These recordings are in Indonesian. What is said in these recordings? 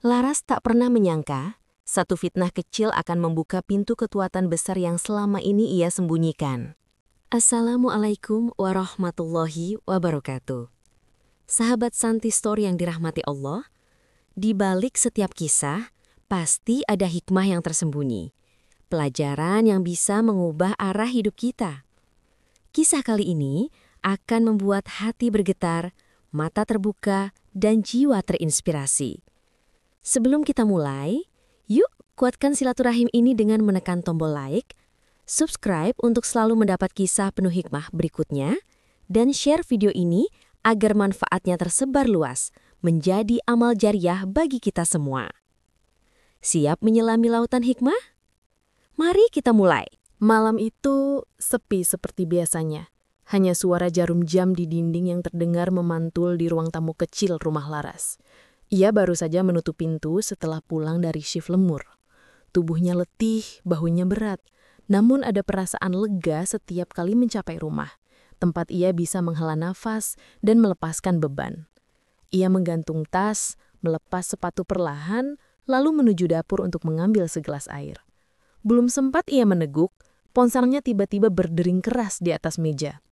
Laras tak pernah menyangka, satu fitnah kecil akan membuka pintu ketuatan besar yang selama ini ia sembunyikan. Assalamualaikum warahmatullahi wabarakatuh. Sahabat Santi Story yang dirahmati Allah, di balik setiap kisah, pasti ada hikmah yang tersembunyi. Pelajaran yang bisa mengubah arah hidup kita. Kisah kali ini akan membuat hati bergetar, mata terbuka, dan jiwa terinspirasi. Sebelum kita mulai, yuk kuatkan silaturahim ini dengan menekan tombol like, subscribe untuk selalu mendapat kisah penuh hikmah berikutnya, dan share video ini agar manfaatnya tersebar luas, menjadi amal jariah bagi kita semua. Siap menyelami lautan hikmah? Mari kita mulai. Malam itu sepi seperti biasanya. Hanya suara jarum jam di dinding yang terdengar memantul di ruang tamu kecil rumah Laras. Ia baru saja menutup pintu setelah pulang dari shift lemur. Tubuhnya letih, bahunya berat. Namun ada perasaan lega setiap kali mencapai rumah, tempat ia bisa menghela nafas dan melepaskan beban. Ia menggantung tas, melepas sepatu perlahan, lalu menuju dapur untuk mengambil segelas air. Belum sempat ia meneguk, ponselnya tiba-tiba berdering keras di atas meja.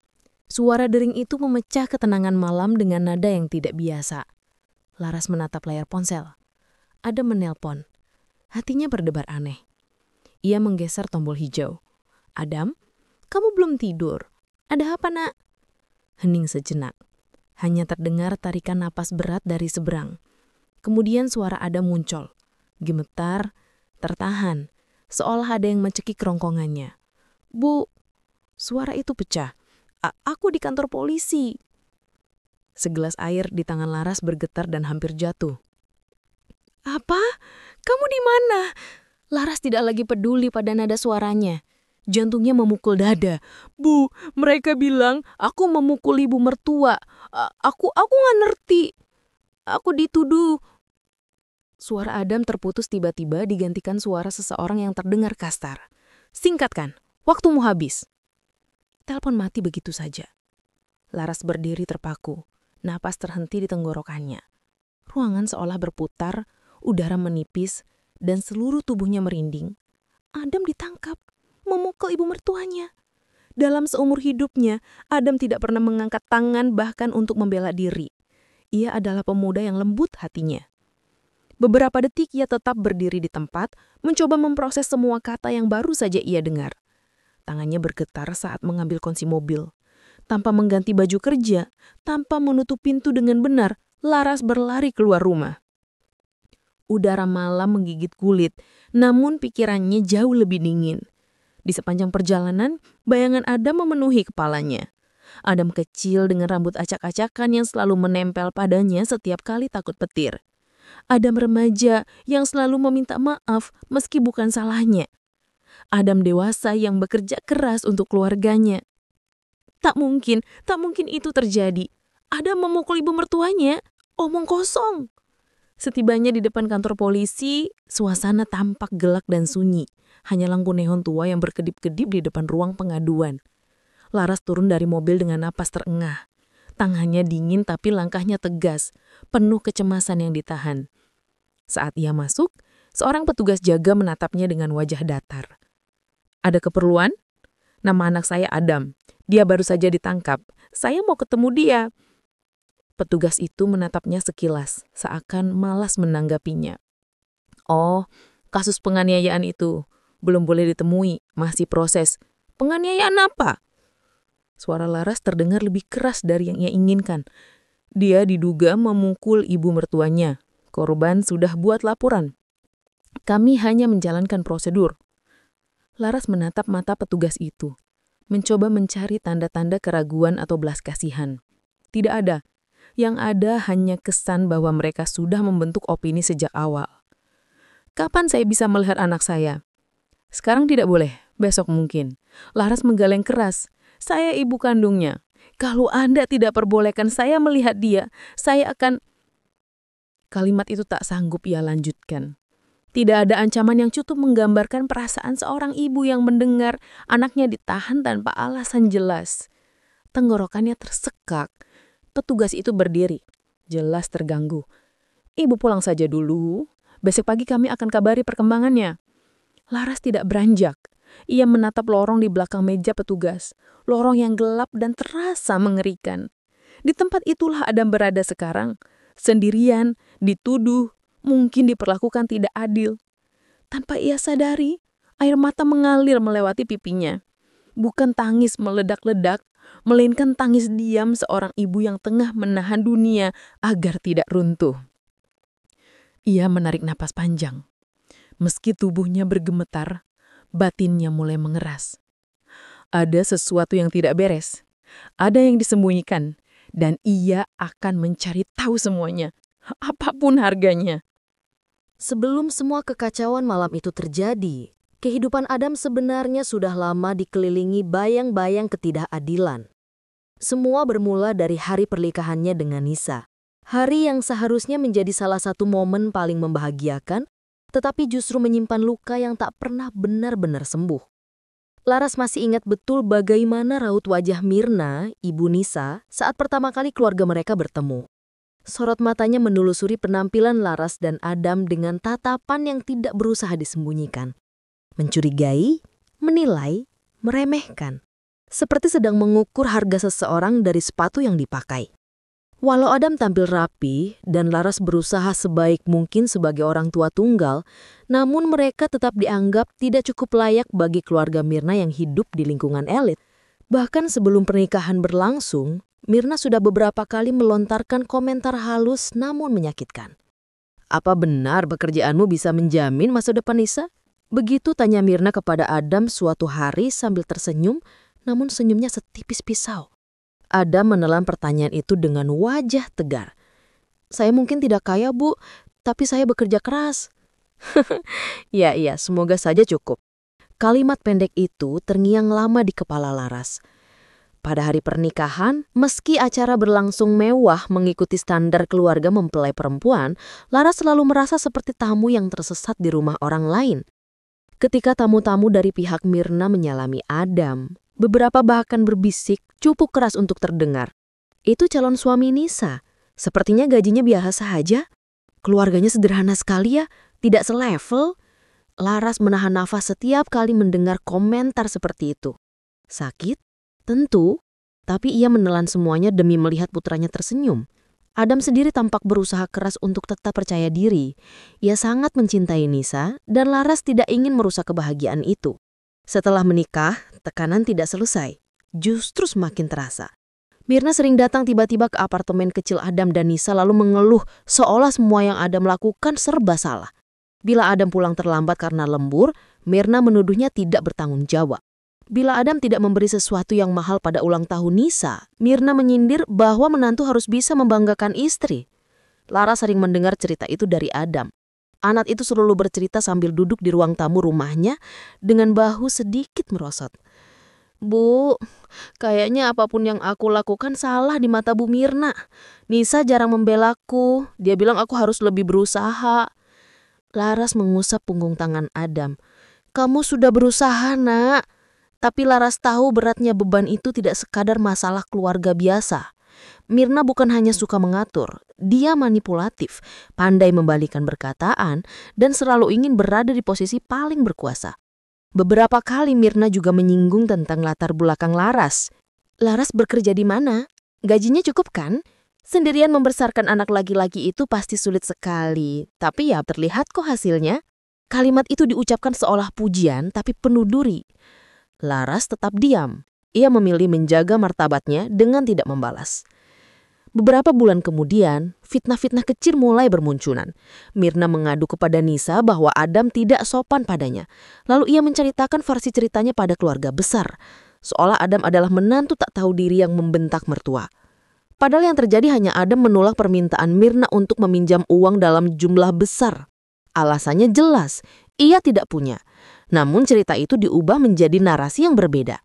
Suara dering itu memecah ketenangan malam dengan nada yang tidak biasa. Laras menatap layar ponsel. Adam menelpon. Hatinya berdebar aneh. Ia menggeser tombol hijau. Adam, kamu belum tidur. Ada apa, nak? Hening sejenak. Hanya terdengar tarikan napas berat dari seberang. Kemudian suara Adam muncul. Gemetar, tertahan, seolah ada yang mencekik kerongkongannya. Bu, suara itu pecah. Aku di kantor polisi. Segelas air di tangan Laras bergetar dan hampir jatuh. Apa? Kamu di mana? Laras tidak lagi peduli pada nada suaranya. Jantungnya memukul dada. Bu, mereka bilang aku memukul ibu mertua. Aku nggak ngerti. Aku dituduh. Suara Adam terputus tiba-tiba digantikan suara seseorang yang terdengar kasar. Singkatkan, waktumu habis. Telepon mati begitu saja. Laras berdiri terpaku. Napas terhenti di tenggorokannya. Ruangan seolah berputar, udara menipis, dan seluruh tubuhnya merinding. Adam ditangkap, memukul ibu mertuanya. Dalam seumur hidupnya, Adam tidak pernah mengangkat tangan bahkan untuk membela diri. Ia adalah pemuda yang lembut hatinya. Beberapa detik ia tetap berdiri di tempat, mencoba memproses semua kata yang baru saja ia dengar. Tangannya bergetar saat mengambil kunci mobil. Tanpa mengganti baju kerja, tanpa menutup pintu dengan benar, Laras berlari keluar rumah. Udara malam menggigit kulit, namun pikirannya jauh lebih dingin. Di sepanjang perjalanan, bayangan Adam memenuhi kepalanya. Adam kecil dengan rambut acak-acakan yang selalu menempel padanya setiap kali takut petir. Adam remaja yang selalu meminta maaf meski bukan salahnya. Adam dewasa yang bekerja keras untuk keluarganya. Tak mungkin itu terjadi. Adam memukul ibu mertuanya, omong kosong. Setibanya di depan kantor polisi, suasana tampak gelap dan sunyi. Hanya lampu neon tua yang berkedip-kedip di depan ruang pengaduan. Laras turun dari mobil dengan napas terengah. Tangannya dingin tapi langkahnya tegas, penuh kecemasan yang ditahan. Saat ia masuk, seorang petugas jaga menatapnya dengan wajah datar. Ada keperluan? Nama anak saya Adam. Dia baru saja ditangkap. Saya mau ketemu dia. Petugas itu menatapnya sekilas, seakan malas menanggapinya. Oh, kasus penganiayaan itu. Belum boleh ditemui, masih proses. Penganiayaan apa? Suara Laras terdengar lebih keras dari yang ia inginkan. Dia diduga memukul ibu mertuanya. Korban sudah buat laporan. Kami hanya menjalankan prosedur. Laras menatap mata petugas itu. Mencoba mencari tanda-tanda keraguan atau belas kasihan. Tidak ada. Yang ada hanya kesan bahwa mereka sudah membentuk opini sejak awal. Kapan saya bisa melihat anak saya? Sekarang tidak boleh, besok mungkin. Laras menggeleng keras. Saya ibu kandungnya. Kalau Anda tidak perbolehkan saya melihat dia, saya akan... Kalimat itu tak sanggup ia lanjutkan. Tidak ada ancaman yang cukup menggambarkan perasaan seorang ibu yang mendengar anaknya ditahan tanpa alasan jelas. Tenggorokannya tersekak. Petugas itu berdiri, jelas terganggu. Ibu pulang saja dulu. Besok pagi kami akan kabari perkembangannya. Laras tidak beranjak. Ia menatap lorong di belakang meja petugas. Lorong yang gelap dan terasa mengerikan. Di tempat itulah Adam berada sekarang. Sendirian, dituduh, mungkin diperlakukan tidak adil. Tanpa ia sadari, air mata mengalir melewati pipinya. Bukan tangis meledak-ledak, melainkan tangis diam seorang ibu yang tengah menahan dunia agar tidak runtuh. Ia menarik napas panjang. Meski tubuhnya bergemetar, batinnya mulai mengeras. Ada sesuatu yang tidak beres. Ada yang disembunyikan, dan ia akan mencari tahu semuanya, apapun harganya. Sebelum semua kekacauan malam itu terjadi, kehidupan Adam sebenarnya sudah lama dikelilingi bayang-bayang ketidakadilan. Semua bermula dari hari pernikahannya dengan Nisa. Hari yang seharusnya menjadi salah satu momen paling membahagiakan, tetapi justru menyimpan luka yang tak pernah benar-benar sembuh. Laras masih ingat betul bagaimana raut wajah Mirna, ibu Nisa, saat pertama kali keluarga mereka bertemu. Sorot matanya menelusuri penampilan Laras dan Adam dengan tatapan yang tidak berusaha disembunyikan. Mencurigai, menilai, meremehkan. Seperti sedang mengukur harga seseorang dari sepatu yang dipakai. Walau Adam tampil rapi dan Laras berusaha sebaik mungkin sebagai orang tua tunggal, namun mereka tetap dianggap tidak cukup layak bagi keluarga Mirna yang hidup di lingkungan elit. Bahkan sebelum pernikahan berlangsung, Mirna sudah beberapa kali melontarkan komentar halus namun menyakitkan. "Apa benar pekerjaanmu bisa menjamin masa depan Nisa?" Begitu tanya Mirna kepada Adam suatu hari sambil tersenyum, namun senyumnya setipis pisau. Adam menelan pertanyaan itu dengan wajah tegar. "Saya mungkin tidak kaya, Bu, tapi saya bekerja keras." Iya, semoga saja cukup. Kalimat pendek itu terngiang lama di kepala Laras. Pada hari pernikahan, meski acara berlangsung mewah mengikuti standar keluarga mempelai perempuan, Laras selalu merasa seperti tamu yang tersesat di rumah orang lain. Ketika tamu-tamu dari pihak Mirna menyalami Adam, beberapa bahkan berbisik cukup keras untuk terdengar. "Itu calon suami Nisa. Sepertinya gajinya biasa saja. Keluarganya sederhana sekali ya, tidak selevel." Laras menahan nafas setiap kali mendengar komentar seperti itu. Sakit? Tentu. Tapi ia menelan semuanya demi melihat putranya tersenyum. Adam sendiri tampak berusaha keras untuk tetap percaya diri. Ia sangat mencintai Nisa dan Laras tidak ingin merusak kebahagiaan itu. Setelah menikah, tekanan tidak selesai. Justru semakin terasa. Mirna sering datang tiba-tiba ke apartemen kecil Adam dan Nisa lalu mengeluh seolah semua yang Adam lakukan serba salah. Bila Adam pulang terlambat karena lembur, Mirna menuduhnya tidak bertanggung jawab. Bila Adam tidak memberi sesuatu yang mahal pada ulang tahun Nisa, Mirna menyindir bahwa menantu harus bisa membanggakan istri. Lara sering mendengar cerita itu dari Adam. Anak itu selalu bercerita sambil duduk di ruang tamu rumahnya dengan bahu sedikit merosot. "Bu, kayaknya apapun yang aku lakukan salah di mata Bu Mirna. Nisa jarang membelaku, dia bilang aku harus lebih berusaha." Laras mengusap punggung tangan Adam. "Kamu sudah berusaha, Nak." Tapi Laras tahu beratnya beban itu tidak sekadar masalah keluarga biasa. Mirna bukan hanya suka mengatur, dia manipulatif, pandai membalikkan perkataan, dan selalu ingin berada di posisi paling berkuasa. Beberapa kali Mirna juga menyinggung tentang latar belakang Laras. "Laras bekerja di mana? Gajinya cukup kan? Sendirian membesarkan anak laki-laki itu pasti sulit sekali. Tapi ya terlihat kok hasilnya." Kalimat itu diucapkan seolah pujian tapi penuh duri. Laras tetap diam. Ia memilih menjaga martabatnya dengan tidak membalas. Beberapa bulan kemudian, fitnah-fitnah kecil mulai bermunculan. Mirna mengadu kepada Nisa bahwa Adam tidak sopan padanya. Lalu ia menceritakan versi ceritanya pada keluarga besar. Seolah Adam adalah menantu tak tahu diri yang membentak mertua. Padahal yang terjadi hanya Adam menolak permintaan Mirna untuk meminjam uang dalam jumlah besar. Alasannya jelas, ia tidak punya. Namun cerita itu diubah menjadi narasi yang berbeda.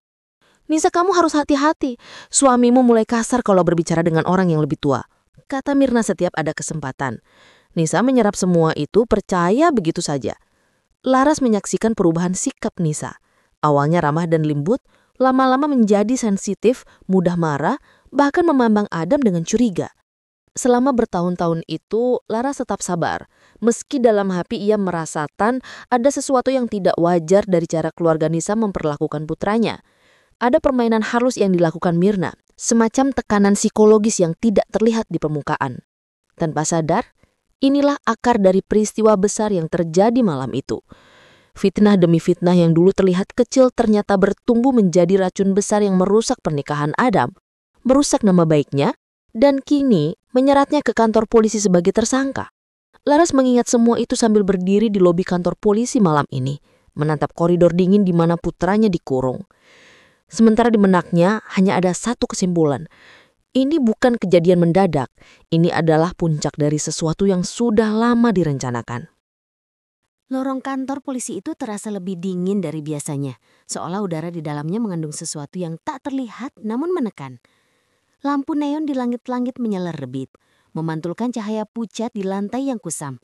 "Nisa, kamu harus hati-hati. Suamimu mulai kasar kalau berbicara dengan orang yang lebih tua," kata Mirna setiap ada kesempatan. Nisa menyerap semua itu percaya begitu saja. Laras menyaksikan perubahan sikap Nisa. Awalnya ramah dan lembut, lama-lama menjadi sensitif, mudah marah, bahkan memandang Adam dengan curiga. Selama bertahun-tahun itu, Laras tetap sabar. Meski dalam hati ia merasakan ada sesuatu yang tidak wajar dari cara keluarga Nisa memperlakukan putranya. Ada permainan halus yang dilakukan Mirna, semacam tekanan psikologis yang tidak terlihat di permukaan. Tanpa sadar, inilah akar dari peristiwa besar yang terjadi malam itu. Fitnah demi fitnah yang dulu terlihat kecil ternyata bertumbuh menjadi racun besar yang merusak pernikahan Adam, merusak nama baiknya, dan kini menyeratnya ke kantor polisi sebagai tersangka. Laras mengingat semua itu sambil berdiri di lobi kantor polisi malam ini, menatap koridor dingin di mana putranya dikurung. Sementara di benaknya hanya ada satu kesimpulan. Ini bukan kejadian mendadak, ini adalah puncak dari sesuatu yang sudah lama direncanakan. Lorong kantor polisi itu terasa lebih dingin dari biasanya, seolah udara di dalamnya mengandung sesuatu yang tak terlihat namun menekan. Lampu neon di langit-langit menyala rebit, memantulkan cahaya pucat di lantai yang kusam.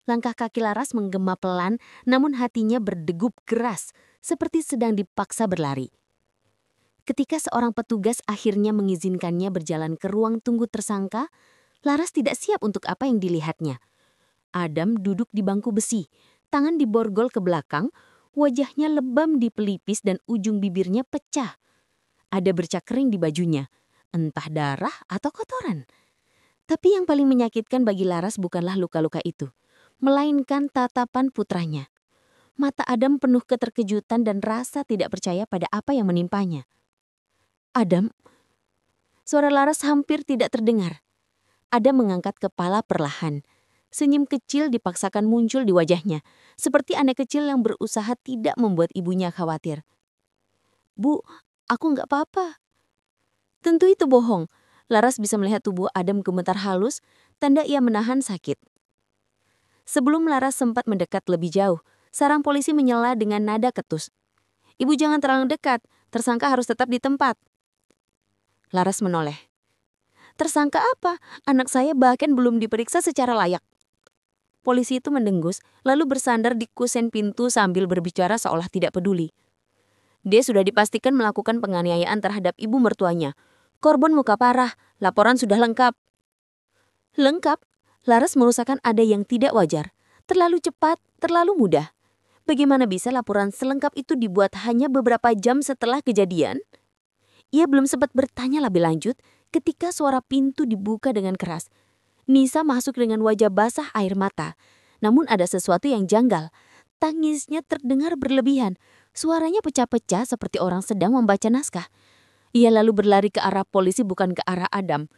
Langkah kaki Laras menggema pelan, namun hatinya berdegup keras, seperti sedang dipaksa berlari. Ketika seorang petugas akhirnya mengizinkannya berjalan ke ruang tunggu tersangka, Laras tidak siap untuk apa yang dilihatnya. Adam duduk di bangku besi, tangan diborgol ke belakang, wajahnya lebam di pelipis dan ujung bibirnya pecah. Ada bercak kering di bajunya, entah darah atau kotoran. Tapi yang paling menyakitkan bagi Laras bukanlah luka-luka itu, melainkan tatapan putranya. Mata Adam penuh keterkejutan dan rasa tidak percaya pada apa yang menimpanya. "Adam?" Suara Laras hampir tidak terdengar. Adam mengangkat kepala perlahan. Senyum kecil dipaksakan muncul di wajahnya, seperti anak kecil yang berusaha tidak membuat ibunya khawatir. "Bu, aku nggak apa-apa." Tentu itu bohong. Laras bisa melihat tubuh Adam gemetar halus, tanda ia menahan sakit. Sebelum Laras sempat mendekat lebih jauh, sarang polisi menyela dengan nada ketus. "Ibu jangan terlalu dekat, tersangka harus tetap di tempat." Laras menoleh. "Tersangka apa? Anak saya bahkan belum diperiksa secara layak." Polisi itu mendengus, lalu bersandar di kusen pintu sambil berbicara seolah tidak peduli. "Dia sudah dipastikan melakukan penganiayaan terhadap ibu mertuanya. Korban luka parah, laporan sudah lengkap." Lengkap? Laras merasakan ada yang tidak wajar. Terlalu cepat, terlalu mudah. Bagaimana bisa laporan selengkap itu dibuat hanya beberapa jam setelah kejadian? Ia belum sempat bertanya lebih lanjut ketika suara pintu dibuka dengan keras. Nisa masuk dengan wajah basah air mata. Namun ada sesuatu yang janggal. Tangisnya terdengar berlebihan. Suaranya pecah-pecah seperti orang sedang membaca naskah. Ia lalu berlari ke arah polisi bukan ke arah Adam.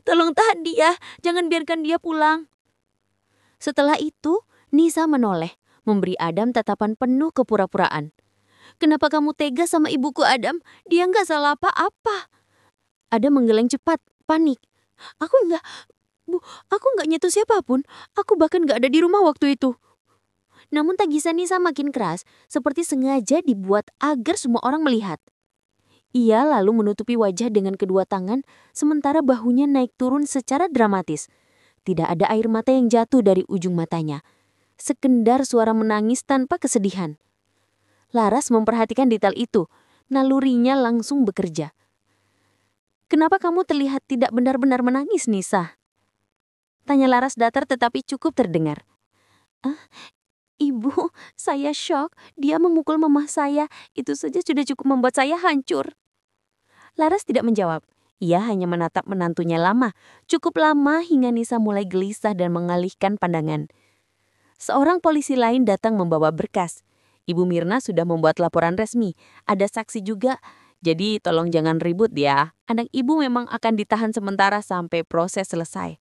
"Tolong tahan dia, jangan biarkan dia pulang." Setelah itu, Nisa menoleh, memberi Adam tatapan penuh kepura-puraan. "Kenapa kamu tega sama ibuku, Adam? Dia nggak salah apa-apa." Adam menggeleng cepat, panik. Bu, aku nggak nyentuh siapapun. Aku bahkan nggak ada di rumah waktu itu." Namun tangisan Nisa makin keras, seperti sengaja dibuat agar semua orang melihat. Ia lalu menutupi wajah dengan kedua tangan, sementara bahunya naik turun secara dramatis. Tidak ada air mata yang jatuh dari ujung matanya. Sekendar suara menangis tanpa kesedihan. Laras memperhatikan detail itu. Nalurinya langsung bekerja. "Kenapa kamu terlihat tidak benar-benar menangis, Nisa?" Tanya Laras datar tetapi cukup terdengar. "Ibu, saya shock. Dia memukul mama saya. Itu saja sudah cukup membuat saya hancur." Laras tidak menjawab. Ia hanya menatap menantunya lama. Cukup lama hingga Nisa mulai gelisah dan mengalihkan pandangan. Seorang polisi lain datang membawa berkas. Ibu Mirna sudah membuat laporan resmi. Ada saksi juga. Jadi tolong jangan ribut ya. Anak ibu memang akan ditahan sementara sampai proses selesai.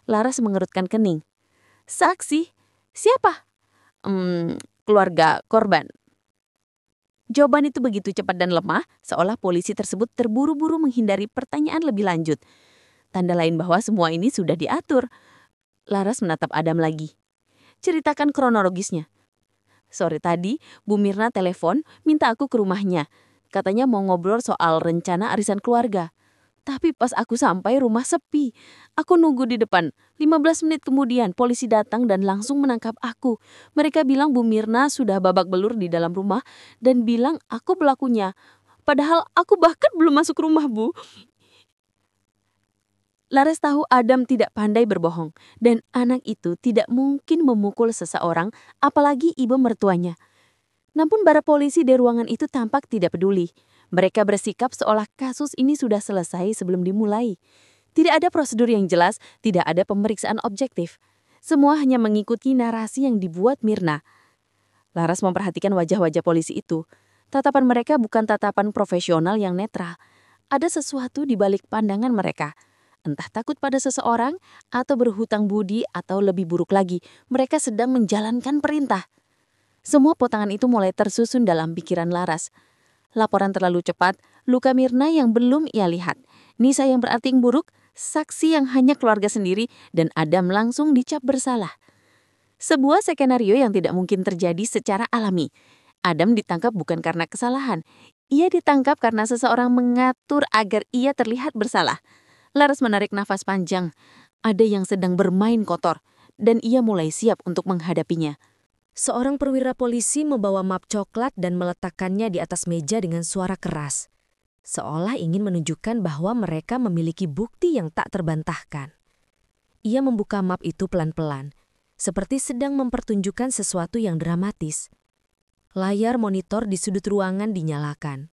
Laras mengerutkan kening. "Saksi? Siapa?" Keluarga korban." Jawaban itu begitu cepat dan lemah, seolah polisi tersebut terburu-buru menghindari pertanyaan lebih lanjut. Tanda lain bahwa semua ini sudah diatur. Laras menatap Adam lagi. "Ceritakan kronologisnya." "Sore tadi, Bu Mirna telepon, minta aku ke rumahnya. Katanya mau ngobrol soal rencana arisan keluarga. Tapi pas aku sampai rumah sepi. Aku nunggu di depan. 15 menit kemudian polisi datang dan langsung menangkap aku. Mereka bilang Bu Mirna sudah babak belur di dalam rumah dan bilang aku pelakunya. Padahal aku bahkan belum masuk rumah, Bu." Laras tahu Adam tidak pandai berbohong dan anak itu tidak mungkin memukul seseorang, apalagi ibu mertuanya. Namun para polisi di ruangan itu tampak tidak peduli. Mereka bersikap seolah kasus ini sudah selesai sebelum dimulai. Tidak ada prosedur yang jelas, tidak ada pemeriksaan objektif. Semua hanya mengikuti narasi yang dibuat Mirna. Laras memperhatikan wajah-wajah polisi itu. Tatapan mereka bukan tatapan profesional yang netral. Ada sesuatu di balik pandangan mereka. Entah takut pada seseorang, atau berhutang budi, atau lebih buruk lagi, mereka sedang menjalankan perintah. Semua potongan itu mulai tersusun dalam pikiran Laras. Laporan terlalu cepat, luka Mirna yang belum ia lihat, Nisa yang berarti buruk, saksi yang hanya keluarga sendiri, dan Adam langsung dicap bersalah. Sebuah skenario yang tidak mungkin terjadi secara alami. Adam ditangkap bukan karena kesalahan. Ia ditangkap karena seseorang mengatur agar ia terlihat bersalah. Laras menarik nafas panjang. Ada yang sedang bermain kotor, dan ia mulai siap untuk menghadapinya. Seorang perwira polisi membawa map coklat dan meletakkannya di atas meja dengan suara keras. Seolah ingin menunjukkan bahwa mereka memiliki bukti yang tak terbantahkan. Ia membuka map itu pelan-pelan, seperti sedang mempertunjukkan sesuatu yang dramatis. Layar monitor di sudut ruangan dinyalakan,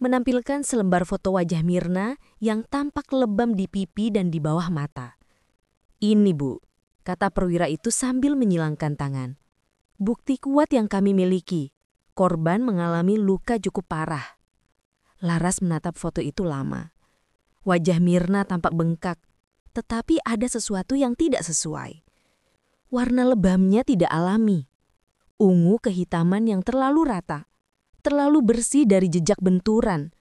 menampilkan selembar foto wajah Mirna yang tampak lebam di pipi dan di bawah mata. "Ini, Bu," kata perwira itu sambil menyilangkan tangan. "Bukti kuat yang kami miliki. Korban mengalami luka cukup parah." Laras menatap foto itu lama. Wajah Mirna tampak bengkak, tetapi ada sesuatu yang tidak sesuai. Warna lebamnya tidak alami. Ungu kehitaman yang terlalu rata, terlalu bersih dari jejak benturan.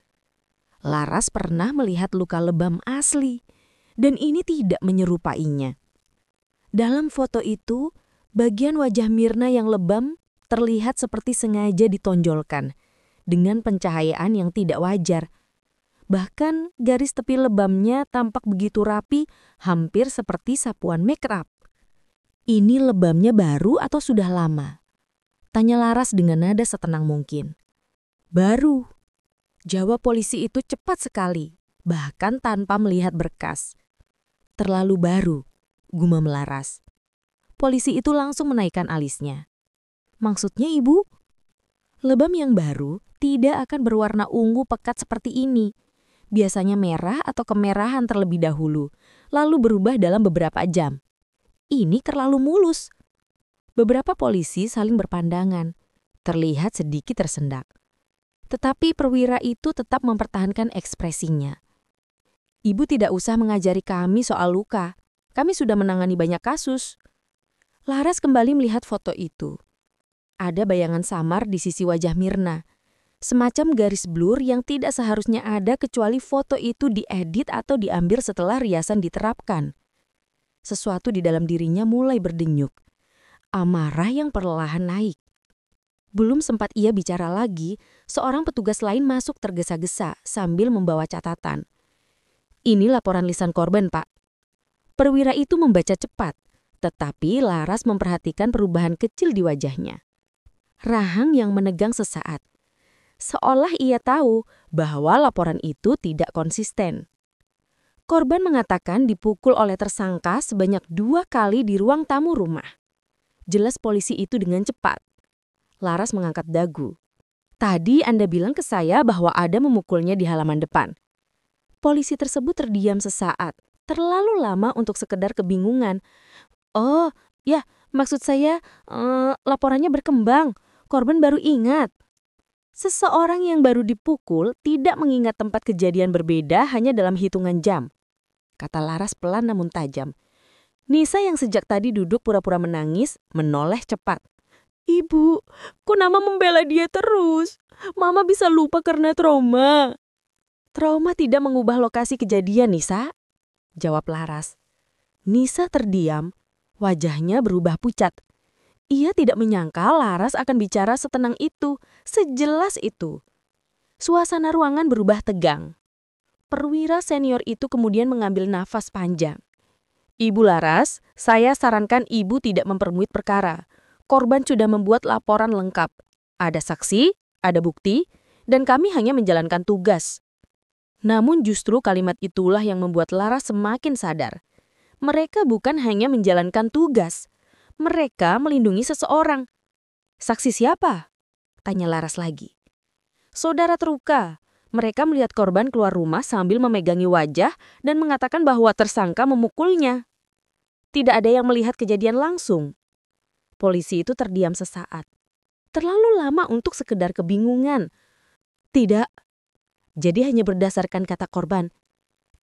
Laras pernah melihat luka lebam asli, dan ini tidak menyerupainya. Dalam foto itu, bagian wajah Mirna yang lebam terlihat seperti sengaja ditonjolkan dengan pencahayaan yang tidak wajar. Bahkan garis tepi lebamnya tampak begitu rapi, hampir seperti sapuan make up. "Ini lebamnya baru atau sudah lama?" tanya Laras dengan nada setenang mungkin. "Baru," jawab polisi itu cepat sekali, bahkan tanpa melihat berkas. "Terlalu baru," gumam Laras. Polisi itu langsung menaikkan alisnya. "Maksudnya, Ibu?" "Lebam yang baru tidak akan berwarna ungu pekat seperti ini. Biasanya merah atau kemerahan terlebih dahulu, lalu berubah dalam beberapa jam. Ini terlalu mulus." Beberapa polisi saling berpandangan, terlihat sedikit tersendak. Tetapi perwira itu tetap mempertahankan ekspresinya. "Ibu tidak usah mengajari kami soal luka. Kami sudah menangani banyak kasus." Laras kembali melihat foto itu. Ada bayangan samar di sisi wajah Mirna. Semacam garis blur yang tidak seharusnya ada kecuali foto itu diedit atau diambil setelah riasan diterapkan. Sesuatu di dalam dirinya mulai berdenyut. Amarah yang perlahan naik. Belum sempat ia bicara lagi, seorang petugas lain masuk tergesa-gesa sambil membawa catatan. "Ini laporan lisan korban, Pak." Perwira itu membaca cepat, tetapi Laras memperhatikan perubahan kecil di wajahnya. Rahang yang menegang sesaat. Seolah ia tahu bahwa laporan itu tidak konsisten. Korban mengatakan dipukul oleh tersangka sebanyak 2 kali di ruang tamu rumah. Jelas polisi itu dengan cepat. Laras mengangkat dagu. "Tadi Anda bilang ke saya bahwa ada memukulnya di halaman depan." Polisi tersebut terdiam sesaat, terlalu lama untuk sekedar kebingungan. "Oh, ya, maksud saya laporannya berkembang. Korban baru ingat." Seseorang yang baru dipukul tidak mengingat tempat kejadian berbeda hanya dalam hitungan jam, kata Laras pelan namun tajam. Nisa yang sejak tadi duduk pura-pura menangis, menoleh cepat. "Ibu, kok Mama membela dia terus? Mama bisa lupa karena trauma." "Trauma tidak mengubah lokasi kejadian, Nisa," jawab Laras. Nisa terdiam, wajahnya berubah pucat. Ia tidak menyangka Laras akan bicara setenang itu, sejelas itu. Suasana ruangan berubah tegang. Perwira senior itu kemudian mengambil nafas panjang. "Ibu Laras, saya sarankan Ibu tidak mempermuit perkara. Korban sudah membuat laporan lengkap. Ada saksi, ada bukti, dan kami hanya menjalankan tugas." Namun justru kalimat itulah yang membuat Laras semakin sadar. Mereka bukan hanya menjalankan tugas, mereka melindungi seseorang. Saksi siapa? Tanya Laras lagi. Saudara terluka. Mereka melihat korban keluar rumah sambil memegangi wajah dan mengatakan bahwa tersangka memukulnya. Tidak ada yang melihat kejadian langsung. Polisi itu terdiam sesaat. Terlalu lama untuk sekedar kebingungan. Tidak. Jadi hanya berdasarkan kata korban.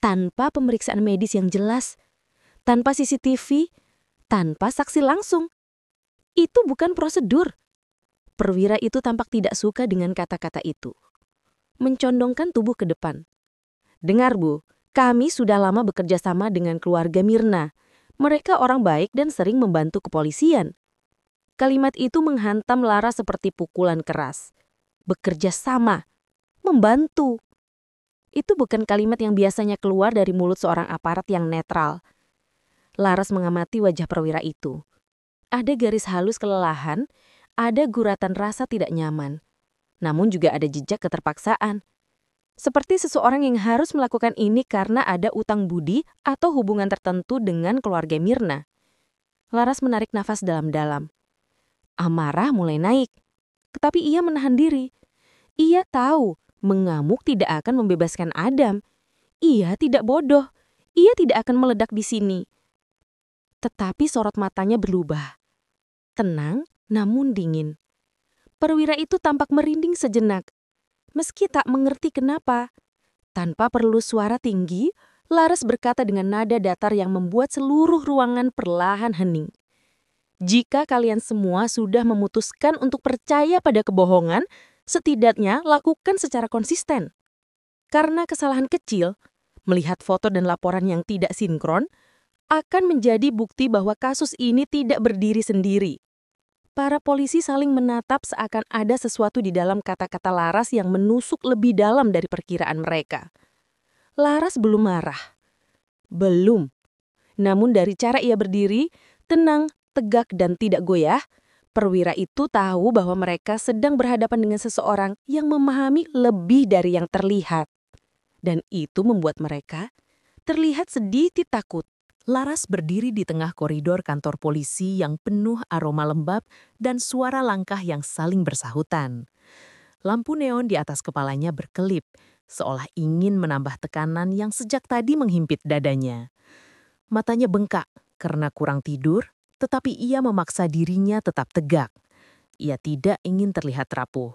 Tanpa pemeriksaan medis yang jelas. Tanpa CCTV. Tanpa saksi langsung. Itu bukan prosedur. Perwira itu tampak tidak suka dengan kata-kata itu. Mencondongkan tubuh ke depan. Dengar Bu, kami sudah lama bekerja sama dengan keluarga Mirna. Mereka orang baik dan sering membantu kepolisian. Kalimat itu menghantam Laras seperti pukulan keras. Bekerja sama. Membantu. Itu bukan kalimat yang biasanya keluar dari mulut seorang aparat yang netral. Laras mengamati wajah perwira itu. Ada garis halus kelelahan, ada guratan rasa tidak nyaman. Namun juga ada jejak keterpaksaan. Seperti seseorang yang harus melakukan ini karena ada utang budi atau hubungan tertentu dengan keluarga Mirna. Laras menarik nafas dalam-dalam. Amarah mulai naik. Tetapi ia menahan diri. Ia tahu mengamuk tidak akan membebaskan Adam. Ia tidak bodoh. Ia tidak akan meledak di sini. Tetapi sorot matanya berubah. Tenang, namun dingin. Perwira itu tampak merinding sejenak. Meski tak mengerti kenapa. Tanpa perlu suara tinggi, Laras berkata dengan nada datar yang membuat seluruh ruangan perlahan hening. Jika kalian semua sudah memutuskan untuk percaya pada kebohongan, setidaknya lakukan secara konsisten. Karena kesalahan kecil, melihat foto dan laporan yang tidak sinkron, akan menjadi bukti bahwa kasus ini tidak berdiri sendiri. Para polisi saling menatap seakan ada sesuatu di dalam kata-kata Laras yang menusuk lebih dalam dari perkiraan mereka. Laras belum marah. Belum. Namun dari cara ia berdiri, tenang, tegak dan tidak goyah, perwira itu tahu bahwa mereka sedang berhadapan dengan seseorang yang memahami lebih dari yang terlihat. Dan itu membuat mereka terlihat sedikit takut. Laras berdiri di tengah koridor kantor polisi yang penuh aroma lembab dan suara langkah yang saling bersahutan. Lampu neon di atas kepalanya berkelip, seolah ingin menambah tekanan yang sejak tadi menghimpit dadanya. Matanya bengkak karena kurang tidur, tetapi ia memaksa dirinya tetap tegak. Ia tidak ingin terlihat rapuh,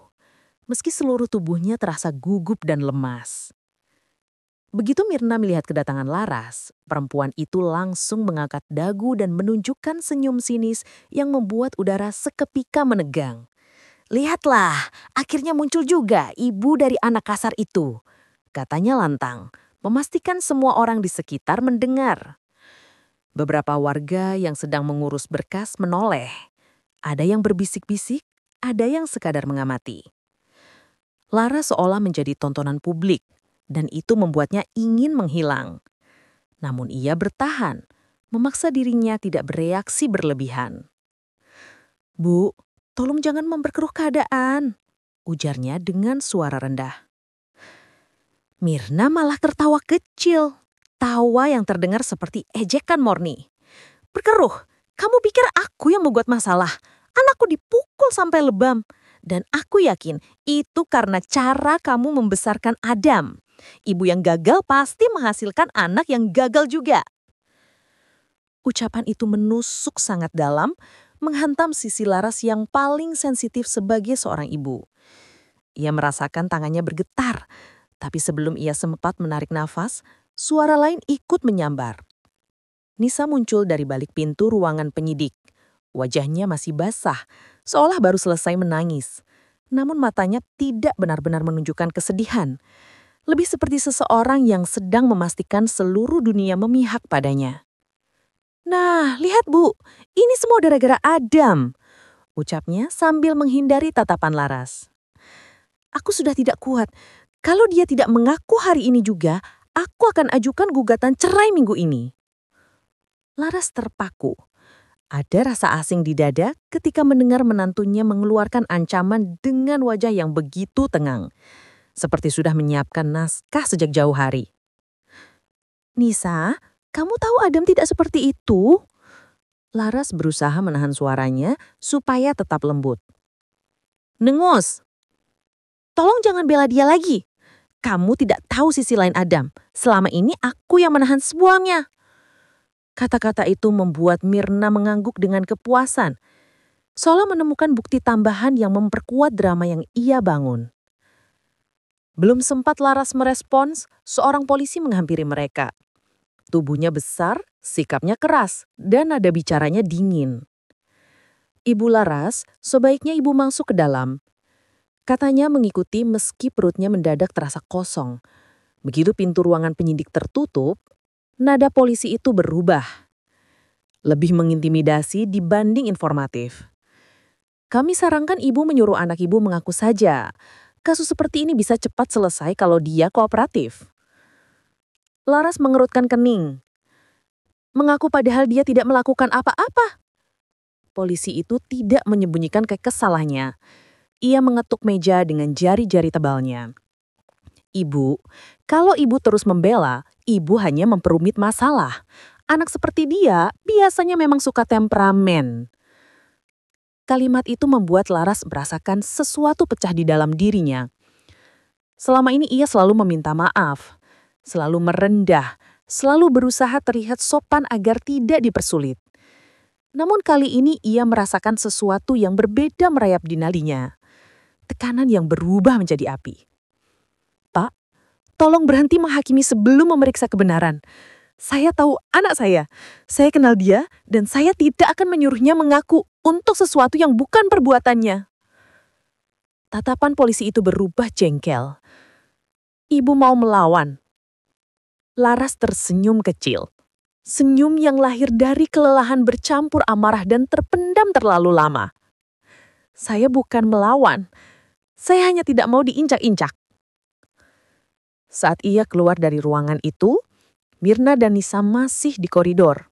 meski seluruh tubuhnya terasa gugup dan lemas. Begitu Mirna melihat kedatangan Laras, perempuan itu langsung mengangkat dagu dan menunjukkan senyum sinis yang membuat udara seketika menegang. "Lihatlah, akhirnya muncul juga ibu dari anak kasar itu," katanya lantang, memastikan semua orang di sekitar mendengar. Beberapa warga yang sedang mengurus berkas menoleh. Ada yang berbisik-bisik, ada yang sekadar mengamati. Laras seolah menjadi tontonan publik. Dan itu membuatnya ingin menghilang. Namun ia bertahan, memaksa dirinya tidak bereaksi berlebihan. "Bu, tolong jangan memperkeruh keadaan," ujarnya dengan suara rendah. Mirna malah tertawa kecil, tawa yang terdengar seperti ejekan murni. "Berkeruh, kamu pikir aku yang membuat masalah? Anakku dipukul sampai lebam. Dan aku yakin itu karena cara kamu membesarkan Adam. Ibu yang gagal pasti menghasilkan anak yang gagal juga." Ucapan itu menusuk sangat dalam, menghantam sisi Laras yang paling sensitif sebagai seorang ibu. Ia merasakan tangannya bergetar, tapi sebelum ia sempat menarik nafas, suara lain ikut menyambar. Nisa muncul dari balik pintu ruangan penyidik. Wajahnya masih basah, seolah baru selesai menangis. Namun matanya tidak benar-benar menunjukkan kesedihan. Lebih seperti seseorang yang sedang memastikan seluruh dunia memihak padanya. "Nah, lihat Bu, ini semua gara-gara Adam," ucapnya sambil menghindari tatapan Laras. "Aku sudah tidak kuat. Kalau dia tidak mengaku hari ini juga, aku akan ajukan gugatan cerai minggu ini." Laras terpaku. Ada rasa asing di dada ketika mendengar menantunya mengeluarkan ancaman dengan wajah yang begitu tenang. seperti sudah menyiapkan naskah sejak jauh hari. "Nisa, kamu tahu Adam tidak seperti itu?" Laras berusaha menahan suaranya supaya tetap lembut. "Nengus, tolong jangan bela dia lagi. Kamu tidak tahu sisi lain Adam. Selama ini aku yang menahan semuanya." Kata-kata itu membuat Mirna mengangguk dengan kepuasan, seolah menemukan bukti tambahan yang memperkuat drama yang ia bangun. Belum sempat Laras merespons, seorang polisi menghampiri mereka. Tubuhnya besar, sikapnya keras, dan nada bicaranya dingin. "Ibu Laras, sebaiknya ibu masuk ke dalam." Katanya mengikuti meski perutnya mendadak terasa kosong. Begitu pintu ruangan penyidik tertutup, nada polisi itu berubah. Lebih mengintimidasi dibanding informatif. "Kami sarankan ibu menyuruh anak ibu mengaku saja. Kasus seperti ini bisa cepat selesai kalau dia kooperatif." Laras mengerutkan kening. Mengaku padahal dia tidak melakukan apa-apa. Polisi itu tidak menyembunyikan kekesalannya. Ia mengetuk meja dengan jari-jari tebalnya. "Ibu, kalau ibu terus membela, ibu hanya memperumit masalah. Anak seperti dia biasanya memang suka temperamen." Kalimat itu membuat Laras merasakan sesuatu pecah di dalam dirinya. Selama ini ia selalu meminta maaf, selalu merendah, selalu berusaha terlihat sopan agar tidak dipersulit. Namun kali ini ia merasakan sesuatu yang berbeda merayap di nadinya. Tekanan yang berubah menjadi api. "Pak, tolong berhenti menghakimi sebelum memeriksa kebenaran. Saya tahu anak saya kenal dia dan saya tidak akan menyuruhnya mengaku untuk sesuatu yang bukan perbuatannya." Tatapan polisi itu berubah jengkel. "Ibu mau melawan?" Laras tersenyum kecil. Senyum yang lahir dari kelelahan bercampur amarah dan terpendam terlalu lama. "Saya bukan melawan. Saya hanya tidak mau diinjak-injak." Saat ia keluar dari ruangan itu, Mirna dan Nisa masih di koridor.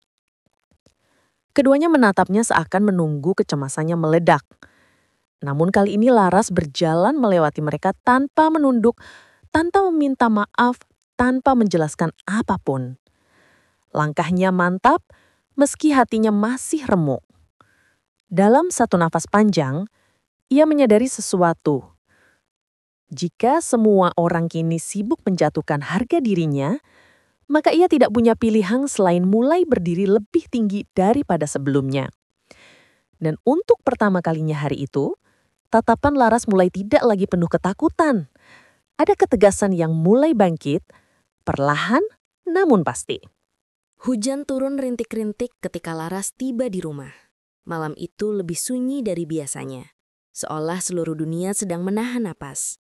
Keduanya menatapnya seakan menunggu kecemasannya meledak. Namun kali ini Laras berjalan melewati mereka tanpa menunduk, tanpa meminta maaf, tanpa menjelaskan apapun. Langkahnya mantap, meski hatinya masih remuk. Dalam satu nafas panjang, ia menyadari sesuatu. Jika semua orang kini sibuk menjatuhkan harga dirinya, maka ia tidak punya pilihan selain mulai berdiri lebih tinggi daripada sebelumnya. Dan untuk pertama kalinya hari itu, tatapan Laras mulai tidak lagi penuh ketakutan. Ada ketegasan yang mulai bangkit, perlahan namun pasti. Hujan turun rintik-rintik ketika Laras tiba di rumah. Malam itu lebih sunyi dari biasanya, seolah seluruh dunia sedang menahan napas.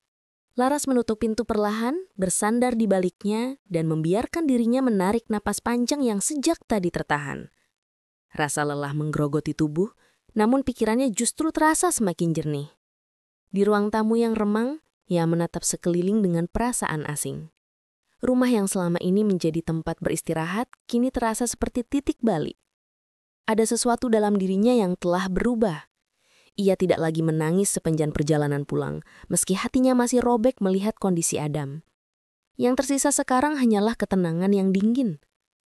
Laras menutup pintu perlahan, bersandar di baliknya, dan membiarkan dirinya menarik napas panjang yang sejak tadi tertahan. Rasa lelah menggerogoti tubuh, namun pikirannya justru terasa semakin jernih. Di ruang tamu yang remang, ia menatap sekeliling dengan perasaan asing. Rumah yang selama ini menjadi tempat beristirahat kini terasa seperti titik balik. Ada sesuatu dalam dirinya yang telah berubah. Ia tidak lagi menangis sepanjang perjalanan pulang, meski hatinya masih robek melihat kondisi Adam. Yang tersisa sekarang hanyalah ketenangan yang dingin.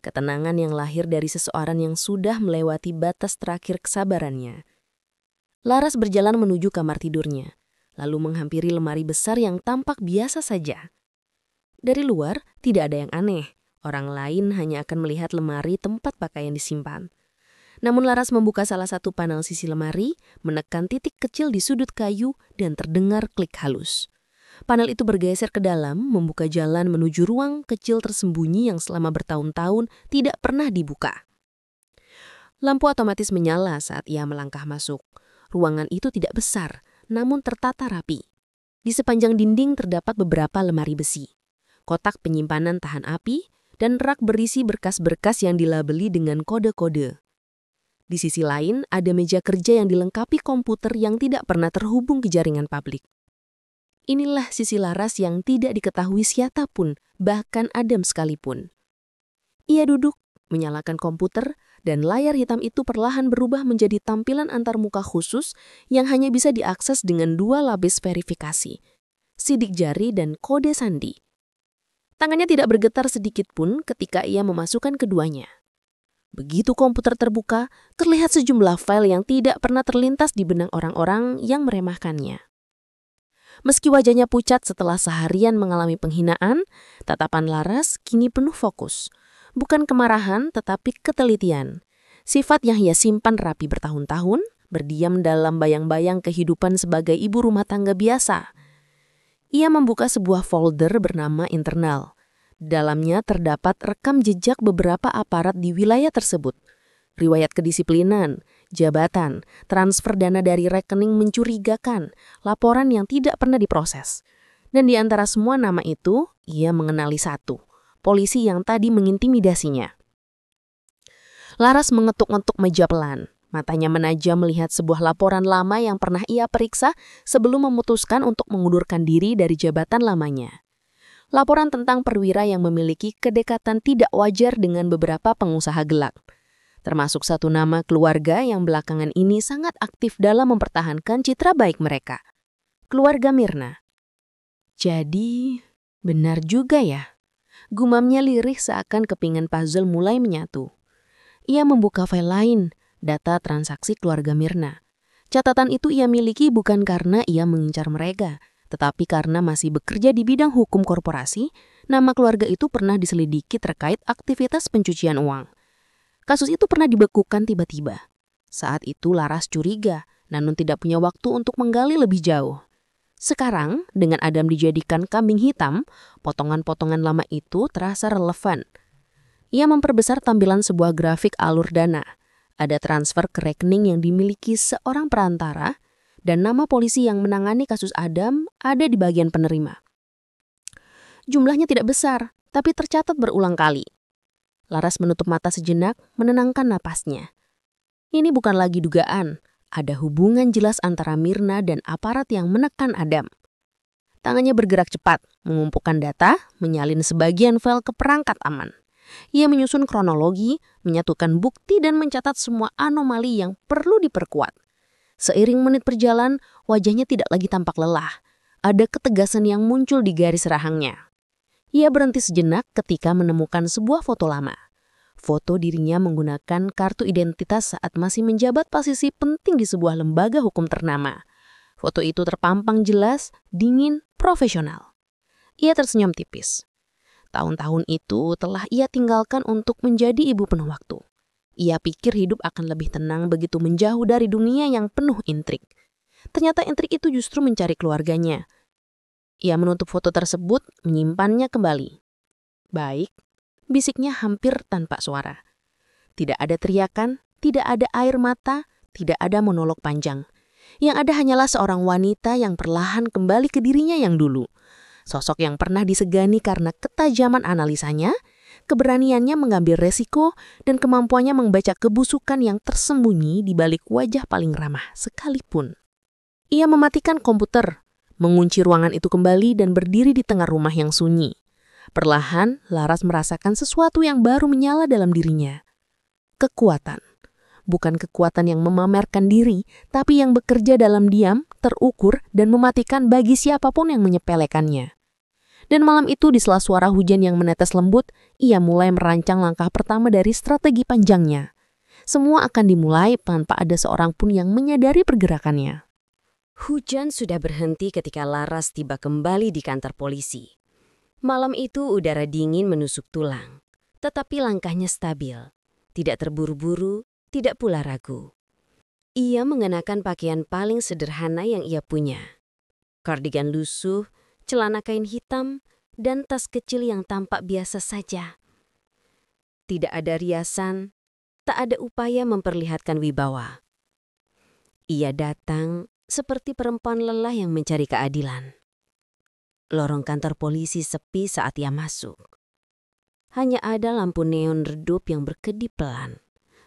Ketenangan yang lahir dari seseorang yang sudah melewati batas terakhir kesabarannya. Laras berjalan menuju kamar tidurnya, lalu menghampiri lemari besar yang tampak biasa saja. Dari luar, tidak ada yang aneh. Orang lain hanya akan melihat lemari tempat pakaian disimpan. Namun Laras membuka salah satu panel sisi lemari, menekan titik kecil di sudut kayu, dan terdengar klik halus. Panel itu bergeser ke dalam, membuka jalan menuju ruang kecil tersembunyi yang selama bertahun-tahun tidak pernah dibuka. Lampu otomatis menyala saat ia melangkah masuk. Ruangan itu tidak besar, namun tertata rapi. Di sepanjang dinding terdapat beberapa lemari besi, kotak penyimpanan tahan api, dan rak berisi berkas-berkas yang dilabeli dengan kode-kode. Di sisi lain, ada meja kerja yang dilengkapi komputer yang tidak pernah terhubung ke jaringan publik. Inilah sisi Laras yang tidak diketahui siapapun, bahkan Adam sekalipun. Ia duduk, menyalakan komputer, dan layar hitam itu perlahan berubah menjadi tampilan antarmuka khusus yang hanya bisa diakses dengan 2 lapis verifikasi. sidik jari, dan kode sandi. Tangannya tidak bergetar sedikit pun ketika ia memasukkan keduanya. Begitu komputer terbuka, terlihat sejumlah file yang tidak pernah terlintas di benak orang-orang yang meremehkannya. Meski wajahnya pucat setelah seharian mengalami penghinaan, tatapan Laras kini penuh fokus. Bukan kemarahan, tetapi ketelitian. Sifat yang ia simpan rapi bertahun-tahun, berdiam dalam bayang-bayang kehidupan sebagai ibu rumah tangga biasa. Ia membuka sebuah folder bernama internal. Dalamnya terdapat rekam jejak beberapa aparat di wilayah tersebut. Riwayat kedisiplinan, jabatan, transfer dana dari rekening mencurigakan, laporan yang tidak pernah diproses. Dan di antara semua nama itu, ia mengenali satu, polisi yang tadi mengintimidasinya. Laras mengetuk-ngetuk meja pelan. Matanya menajam melihat sebuah laporan lama yang pernah ia periksa sebelum memutuskan untuk mengundurkan diri dari jabatan lamanya. Laporan tentang perwira yang memiliki kedekatan tidak wajar dengan beberapa pengusaha gelap. Termasuk satu nama keluarga yang belakangan ini sangat aktif dalam mempertahankan citra baik mereka. Keluarga Mirna. Jadi, benar juga ya. Gumamnya lirih seakan kepingan puzzle mulai menyatu. Ia membuka file lain, data transaksi keluarga Mirna. Catatan itu ia miliki bukan karena ia mengincar mereka, tetapi karena masih bekerja di bidang hukum korporasi, nama keluarga itu pernah diselidiki terkait aktivitas pencucian uang. Kasus itu pernah dibekukan tiba-tiba. Saat itu Laras curiga, namun tidak punya waktu untuk menggali lebih jauh. Sekarang, dengan Adam dijadikan kambing hitam, potongan-potongan lama itu terasa relevan. Ia memperbesar tampilan sebuah grafik alur dana. Ada transfer ke rekening yang dimiliki seorang perantara, dan nama polisi yang menangani kasus Adam ada di bagian penerima. Jumlahnya tidak besar, tapi tercatat berulang kali. Laras menutup mata sejenak, menenangkan napasnya. Ini bukan lagi dugaan, ada hubungan jelas antara Mirna dan aparat yang menekan Adam. Tangannya bergerak cepat, mengumpulkan data, menyalin sebagian file ke perangkat aman. Ia menyusun kronologi, menyatukan bukti, dan mencatat semua anomali yang perlu diperkuat. Seiring menit berjalan, wajahnya tidak lagi tampak lelah. Ada ketegasan yang muncul di garis rahangnya. Ia berhenti sejenak ketika menemukan sebuah foto lama. Foto dirinya menggunakan kartu identitas saat masih menjabat posisi penting di sebuah lembaga hukum ternama. Foto itu terpampang jelas, dingin, profesional. Ia tersenyum tipis. Tahun-tahun itu telah ia tinggalkan untuk menjadi ibu penuh waktu. Ia pikir hidup akan lebih tenang begitu menjauh dari dunia yang penuh intrik. Ternyata intrik itu justru mencari keluarganya. Ia menutup foto tersebut, menyimpannya kembali. Baik, bisiknya hampir tanpa suara. Tidak ada teriakan, tidak ada air mata, tidak ada monolog panjang. Yang ada hanyalah seorang wanita yang perlahan kembali ke dirinya yang dulu. Sosok yang pernah disegani karena ketajaman analisanya, keberaniannya mengambil resiko, dan kemampuannya membaca kebusukan yang tersembunyi di balik wajah paling ramah sekalipun. Ia mematikan komputer, mengunci ruangan itu kembali dan berdiri di tengah rumah yang sunyi. Perlahan, Laras merasakan sesuatu yang baru menyala dalam dirinya. Kekuatan. Bukan kekuatan yang memamerkan diri, tapi yang bekerja dalam diam, terukur, dan mematikan bagi siapapun yang menyepelekannya. Dan malam itu di sela suara hujan yang menetes lembut, ia mulai merancang langkah pertama dari strategi panjangnya. Semua akan dimulai tanpa ada seorang pun yang menyadari pergerakannya. Hujan sudah berhenti ketika Laras tiba kembali di kantor polisi. Malam itu udara dingin menusuk tulang, tetapi langkahnya stabil. Tidak terburu-buru, tidak pula ragu. Ia mengenakan pakaian paling sederhana yang ia punya. Kardigan lusuh, celana kain hitam, dan tas kecil yang tampak biasa saja. Tidak ada riasan, tak ada upaya memperlihatkan wibawa. Ia datang seperti perempuan lelah yang mencari keadilan. Lorong kantor polisi sepi saat ia masuk. Hanya ada lampu neon redup yang berkedip pelan.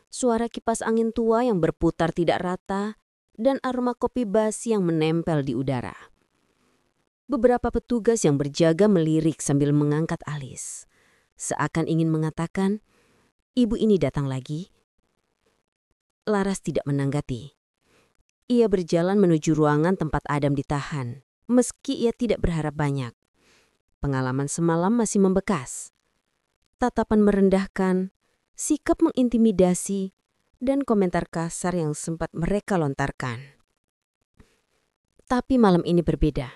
Suara kipas angin tua yang berputar tidak rata, dan aroma kopi basi yang menempel di udara. Beberapa petugas yang berjaga melirik sambil mengangkat alis. Seakan ingin mengatakan, ibu ini datang lagi. Laras tidak menanggapi. Ia berjalan menuju ruangan tempat Adam ditahan. Meski ia tidak berharap banyak, pengalaman semalam masih membekas. Tatapan merendahkan, sikap mengintimidasi, dan komentar kasar yang sempat mereka lontarkan. Tapi malam ini berbeda.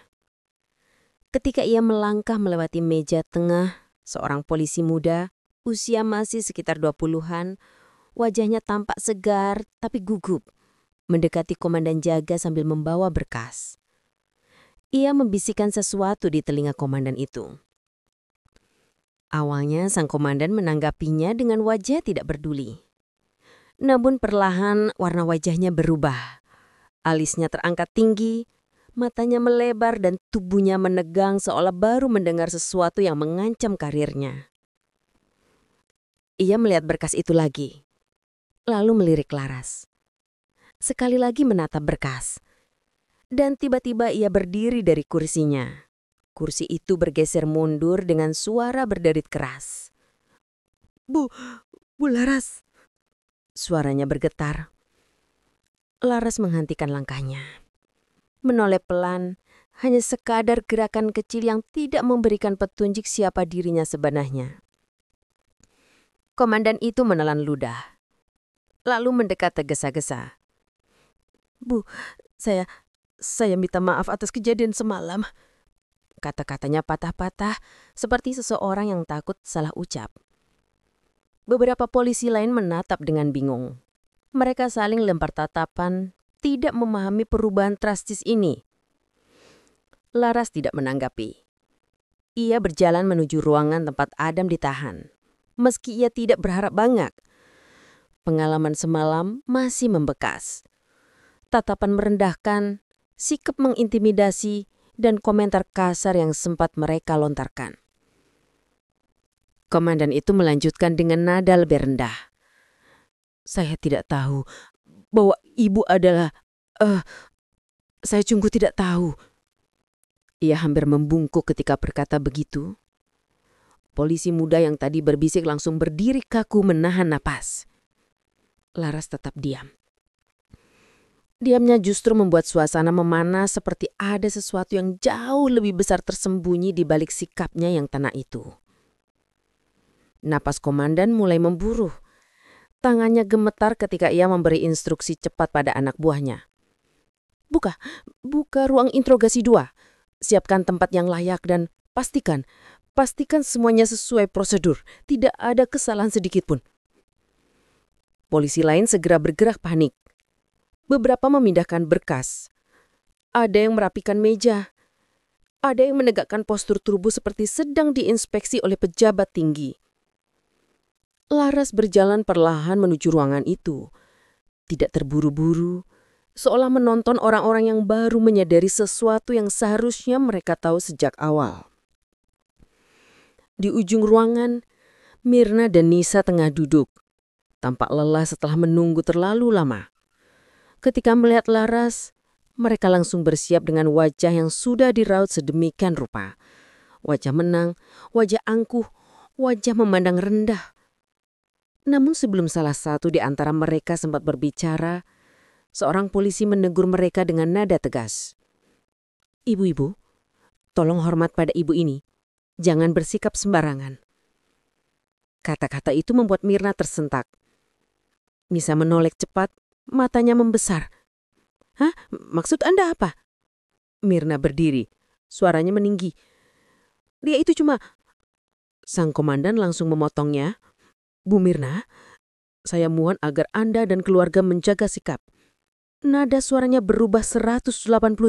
Ketika ia melangkah melewati meja tengah, seorang polisi muda, usia masih sekitar 20-an, wajahnya tampak segar tapi gugup, mendekati komandan jaga sambil membawa berkas. Ia membisikkan sesuatu di telinga komandan itu. Awalnya sang komandan menanggapinya dengan wajah tidak peduli. Namun perlahan warna wajahnya berubah. Alisnya terangkat tinggi, matanya melebar dan tubuhnya menegang seolah baru mendengar sesuatu yang mengancam karirnya. Ia melihat berkas itu lagi, lalu melirik Laras. Sekali lagi menatap berkas. Dan tiba-tiba ia berdiri dari kursinya. Kursi itu bergeser mundur dengan suara berderit keras. Bu Laras. Suaranya bergetar. Laras menghentikan langkahnya. Menoleh pelan, hanya sekadar gerakan kecil yang tidak memberikan petunjuk siapa dirinya sebenarnya. Komandan itu menelan ludah, lalu mendekat tergesa-gesa. Bu, saya minta maaf atas kejadian semalam. Kata-katanya patah-patah, seperti seseorang yang takut salah ucap. Beberapa polisi lain menatap dengan bingung. Mereka saling lempar tatapan, tidak memahami perubahan drastis ini. Laras tidak menanggapi. Ia berjalan menuju ruangan tempat Adam ditahan. Meski ia tidak berharap banyak. Pengalaman semalam masih membekas. Tatapan merendahkan, sikap mengintimidasi, dan komentar kasar yang sempat mereka lontarkan. Komandan itu melanjutkan dengan nada lebih rendah. Saya tidak tahu bahwa ibu adalah... saya sungguh tidak tahu. Ia hampir membungkuk ketika berkata begitu. Polisi muda yang tadi berbisik langsung berdiri kaku menahan napas. Laras tetap diam. Diamnya justru membuat suasana memanas seperti ada sesuatu yang jauh lebih besar tersembunyi di balik sikapnya yang tenang itu. Napas komandan mulai memburuh. Tangannya gemetar ketika ia memberi instruksi cepat pada anak buahnya. Buka ruang interogasi 2. Siapkan tempat yang layak dan pastikan semuanya sesuai prosedur. Tidak ada kesalahan sedikit pun. Polisi lain segera bergerak panik. Beberapa memindahkan berkas. Ada yang merapikan meja. Ada yang menegakkan postur tubuh seperti sedang diinspeksi oleh pejabat tinggi. Laras berjalan perlahan menuju ruangan itu. Tidak terburu-buru, seolah menonton orang-orang yang baru menyadari sesuatu yang seharusnya mereka tahu sejak awal. Di ujung ruangan, Mirna dan Nisa tengah duduk. Tampak lelah setelah menunggu terlalu lama. Ketika melihat Laras, mereka langsung bersiap dengan wajah yang sudah diraut sedemikian rupa. Wajah menang, wajah angkuh, wajah memandang rendah. Namun sebelum salah satu di antara mereka sempat berbicara, seorang polisi menegur mereka dengan nada tegas. Ibu-ibu, tolong hormat pada ibu ini. Jangan bersikap sembarangan. Kata-kata itu membuat Mirna tersentak. Nisa menoleh cepat, matanya membesar. Hah? Maksud Anda apa? Mirna berdiri, suaranya meninggi. Dia itu cuma... Sang komandan langsung memotongnya. Bu Mirna, saya mohon agar Anda dan keluarga menjaga sikap. Nada suaranya berubah 180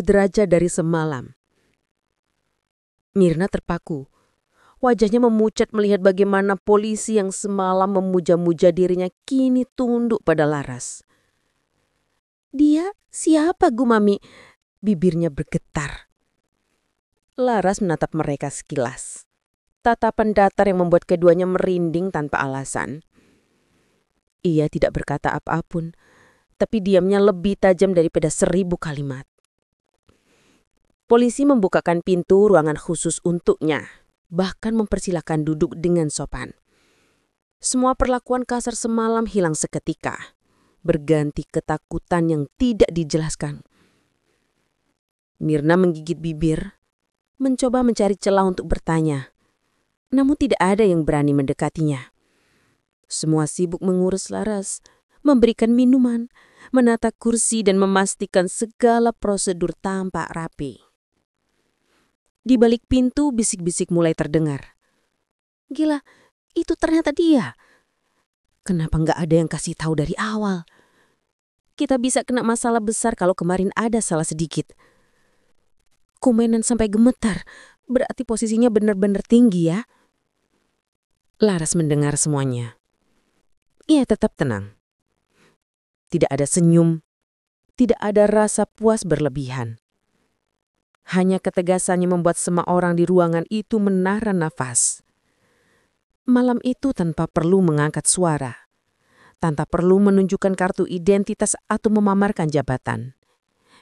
derajat dari semalam. Mirna terpaku. Wajahnya memucat melihat bagaimana polisi yang semalam memuja-muja dirinya kini tunduk pada Laras. Dia siapa, Gumami? Bibirnya bergetar. Laras menatap mereka sekilas. Tatapan datar yang membuat keduanya merinding tanpa alasan. Ia tidak berkata apapun, tapi diamnya lebih tajam daripada 1000 kalimat. Polisi membukakan pintu ruangan khusus untuknya, bahkan mempersilahkan duduk dengan sopan. Semua perlakuan kasar semalam hilang seketika, berganti ketakutan yang tidak dijelaskan. Mirna menggigit bibir, mencoba mencari celah untuk bertanya. Namun tidak ada yang berani mendekatinya. Semua sibuk mengurus Laras, memberikan minuman, menata kursi dan memastikan segala prosedur tampak rapi. Di balik pintu bisik-bisik mulai terdengar. Gila, itu ternyata dia. Kenapa nggak ada yang kasih tahu dari awal? Kita bisa kena masalah besar kalau kemarin ada salah sedikit. Komandan sampai gemetar, berarti posisinya benar-benar tinggi ya. Laras mendengar semuanya. Ia tetap tenang. Tidak ada senyum, tidak ada rasa puas berlebihan. Hanya ketegasannya membuat semua orang di ruangan itu menahan nafas. Malam itu tanpa perlu mengangkat suara, tanpa perlu menunjukkan kartu identitas atau memamerkan jabatan.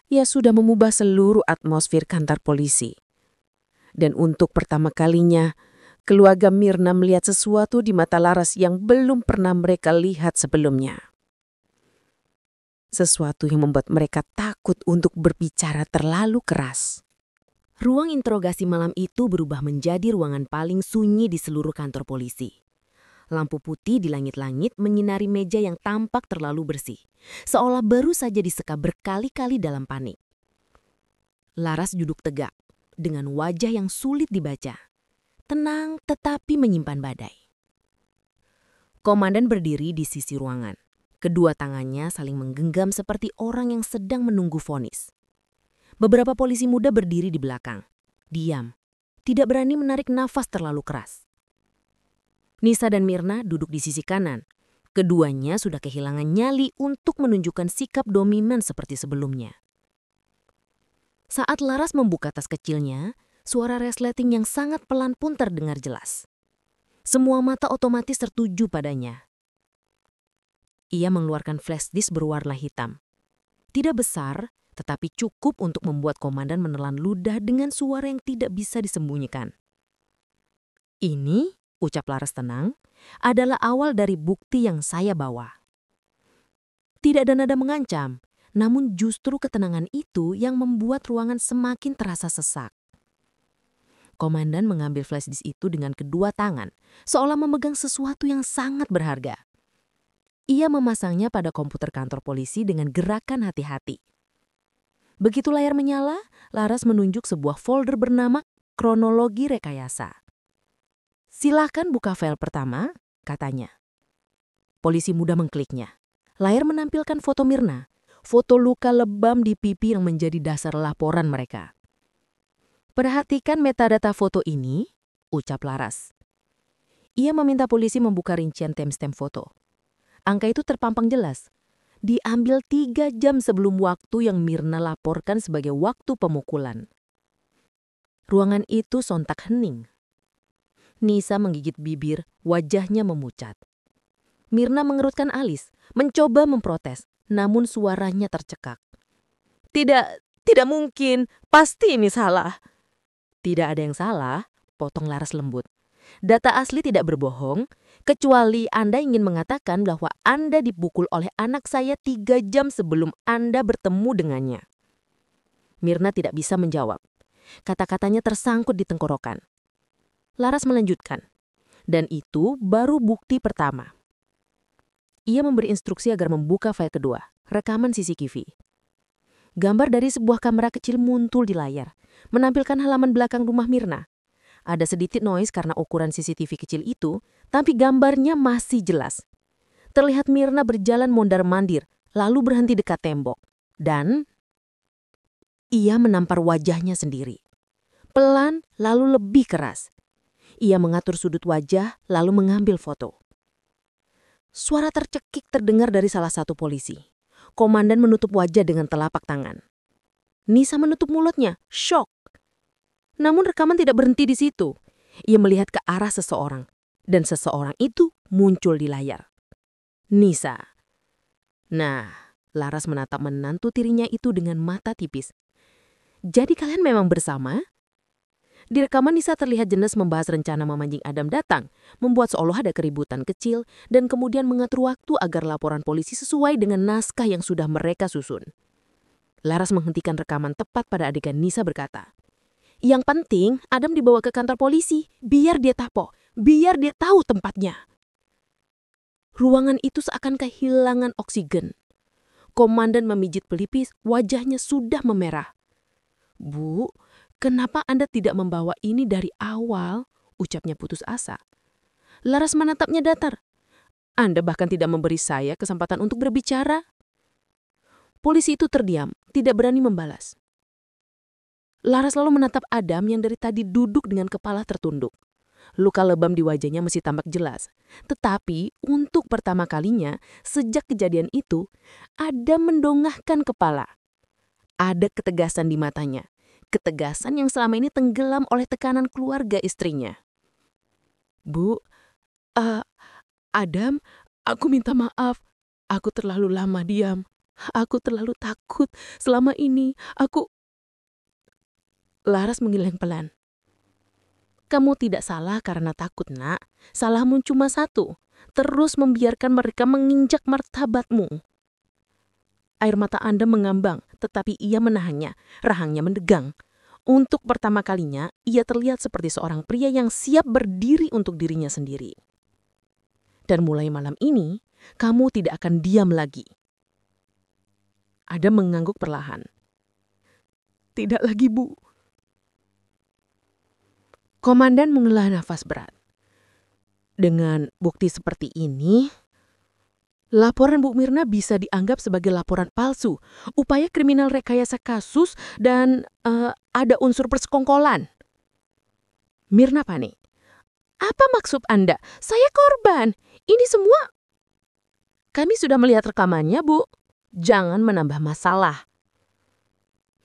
Ia sudah mengubah seluruh atmosfer kantor polisi. Dan untuk pertama kalinya, keluarga Mirna melihat sesuatu di mata Laras yang belum pernah mereka lihat sebelumnya. Sesuatu yang membuat mereka takut untuk berbicara terlalu keras. Ruang interogasi malam itu berubah menjadi ruangan paling sunyi di seluruh kantor polisi. Lampu putih di langit-langit menyinari meja yang tampak terlalu bersih, seolah baru saja disekap berkali-kali dalam panik. Laras duduk tegak, dengan wajah yang sulit dibaca. Tenang tetapi menyimpan badai. Komandan berdiri di sisi ruangan. Kedua tangannya saling menggenggam seperti orang yang sedang menunggu vonis. Beberapa polisi muda berdiri di belakang, diam, tidak berani menarik nafas terlalu keras. Nisa dan Mirna duduk di sisi kanan. Keduanya sudah kehilangan nyali untuk menunjukkan sikap dominan seperti sebelumnya. Saat Laras membuka tas kecilnya, suara resleting yang sangat pelan pun terdengar jelas. Semua mata otomatis tertuju padanya. Ia mengeluarkan flash disk berwarna hitam. Tidak besar, tetapi cukup untuk membuat komandan menelan ludah dengan suara yang tidak bisa disembunyikan. Ini, ucap Laras tenang, adalah awal dari bukti yang saya bawa. Tidak ada nada mengancam, namun justru ketenangan itu yang membuat ruangan semakin terasa sesak. Komandan mengambil flash disk itu dengan kedua tangan, seolah memegang sesuatu yang sangat berharga. Ia memasangnya pada komputer kantor polisi dengan gerakan hati-hati. Begitu layar menyala, Laras menunjuk sebuah folder bernama Kronologi Rekayasa. Silahkan buka file pertama, katanya. Polisi muda mengkliknya. Layar menampilkan foto Mirna, foto luka lebam di pipi yang menjadi dasar laporan mereka. Perhatikan metadata foto ini, ucap Laras. Ia meminta polisi membuka rincian timestamp foto. Angka itu terpampang jelas. Diambil 3 jam sebelum waktu yang Mirna laporkan sebagai waktu pemukulan. Ruangan itu sontak hening. Nisa menggigit bibir, wajahnya memucat. Mirna mengerutkan alis, mencoba memprotes, namun suaranya tercekak. Tidak mungkin, pasti ini salah. Tidak ada yang salah, potong Laras lembut. Data asli tidak berbohong, kecuali Anda ingin mengatakan bahwa Anda dipukul oleh anak saya 3 jam sebelum Anda bertemu dengannya. Mirna tidak bisa menjawab. Kata-katanya tersangkut di tenggorokan. Laras melanjutkan, dan itu baru bukti pertama. Ia memberi instruksi agar membuka file kedua, rekaman CCTV. Gambar dari sebuah kamera kecil muncul di layar, menampilkan halaman belakang rumah Mirna. Ada sedikit noise karena ukuran CCTV kecil itu, tapi gambarnya masih jelas. Terlihat Mirna berjalan mondar-mandir, lalu berhenti dekat tembok. Dan ia menampar wajahnya sendiri. Pelan, lalu lebih keras. Ia mengatur sudut wajah, lalu mengambil foto. Suara tercekik terdengar dari salah satu polisi. Komandan menutup wajah dengan telapak tangan. Nisa menutup mulutnya, syok. Namun rekaman tidak berhenti di situ. Ia melihat ke arah seseorang, dan seseorang itu muncul di layar. Nisa. Nah, Laras menatap menantu tirinya itu dengan mata tipis. Jadi kalian memang bersama? Di rekaman Nisa terlihat jelas membahas rencana memancing Adam datang, membuat seolah ada keributan kecil, dan kemudian mengatur waktu agar laporan polisi sesuai dengan naskah yang sudah mereka susun. Laras menghentikan rekaman tepat pada adegan Nisa berkata, "Yang penting Adam dibawa ke kantor polisi, biar dia biar dia tahu tempatnya." Ruangan itu seakan kehilangan oksigen. Komandan memijit pelipis, wajahnya sudah memerah. "Bu, kenapa Anda tidak membawa ini dari awal?" ucapnya putus asa. Laras menatapnya datar. "Anda bahkan tidak memberi saya kesempatan untuk berbicara." Polisi itu terdiam, tidak berani membalas. Laras lalu menatap Adam yang dari tadi duduk dengan kepala tertunduk. Luka lebam di wajahnya masih tampak jelas. Tetapi untuk pertama kalinya sejak kejadian itu, Adam mendongakkan kepala. Ada ketegasan di matanya. Ketegasan yang selama ini tenggelam oleh tekanan keluarga istrinya. "Bu, Adam, aku minta maaf. Aku terlalu lama diam. Aku terlalu takut. Selama ini, aku..." Laras menggeleng pelan. "Kamu tidak salah karena takut, Nak. Salahmu cuma satu. Terus membiarkan mereka menginjak martabatmu." Air mata Anda mengambang, tetapi ia menahannya. Rahangnya mendegang. Untuk pertama kalinya, ia terlihat seperti seorang pria yang siap berdiri untuk dirinya sendiri. "Dan mulai malam ini, kamu tidak akan diam lagi." Adam mengangguk perlahan. "Tidak lagi, Bu." Komandan menghela nafas berat. Dengan bukti seperti ini, laporan Bu Mirna bisa dianggap sebagai laporan palsu, upaya kriminal rekayasa kasus, dan ada unsur persekongkolan. Mirna panik. "Apa maksud Anda? Saya korban. Ini semua..." "Kami sudah melihat rekamannya, Bu. Jangan menambah masalah."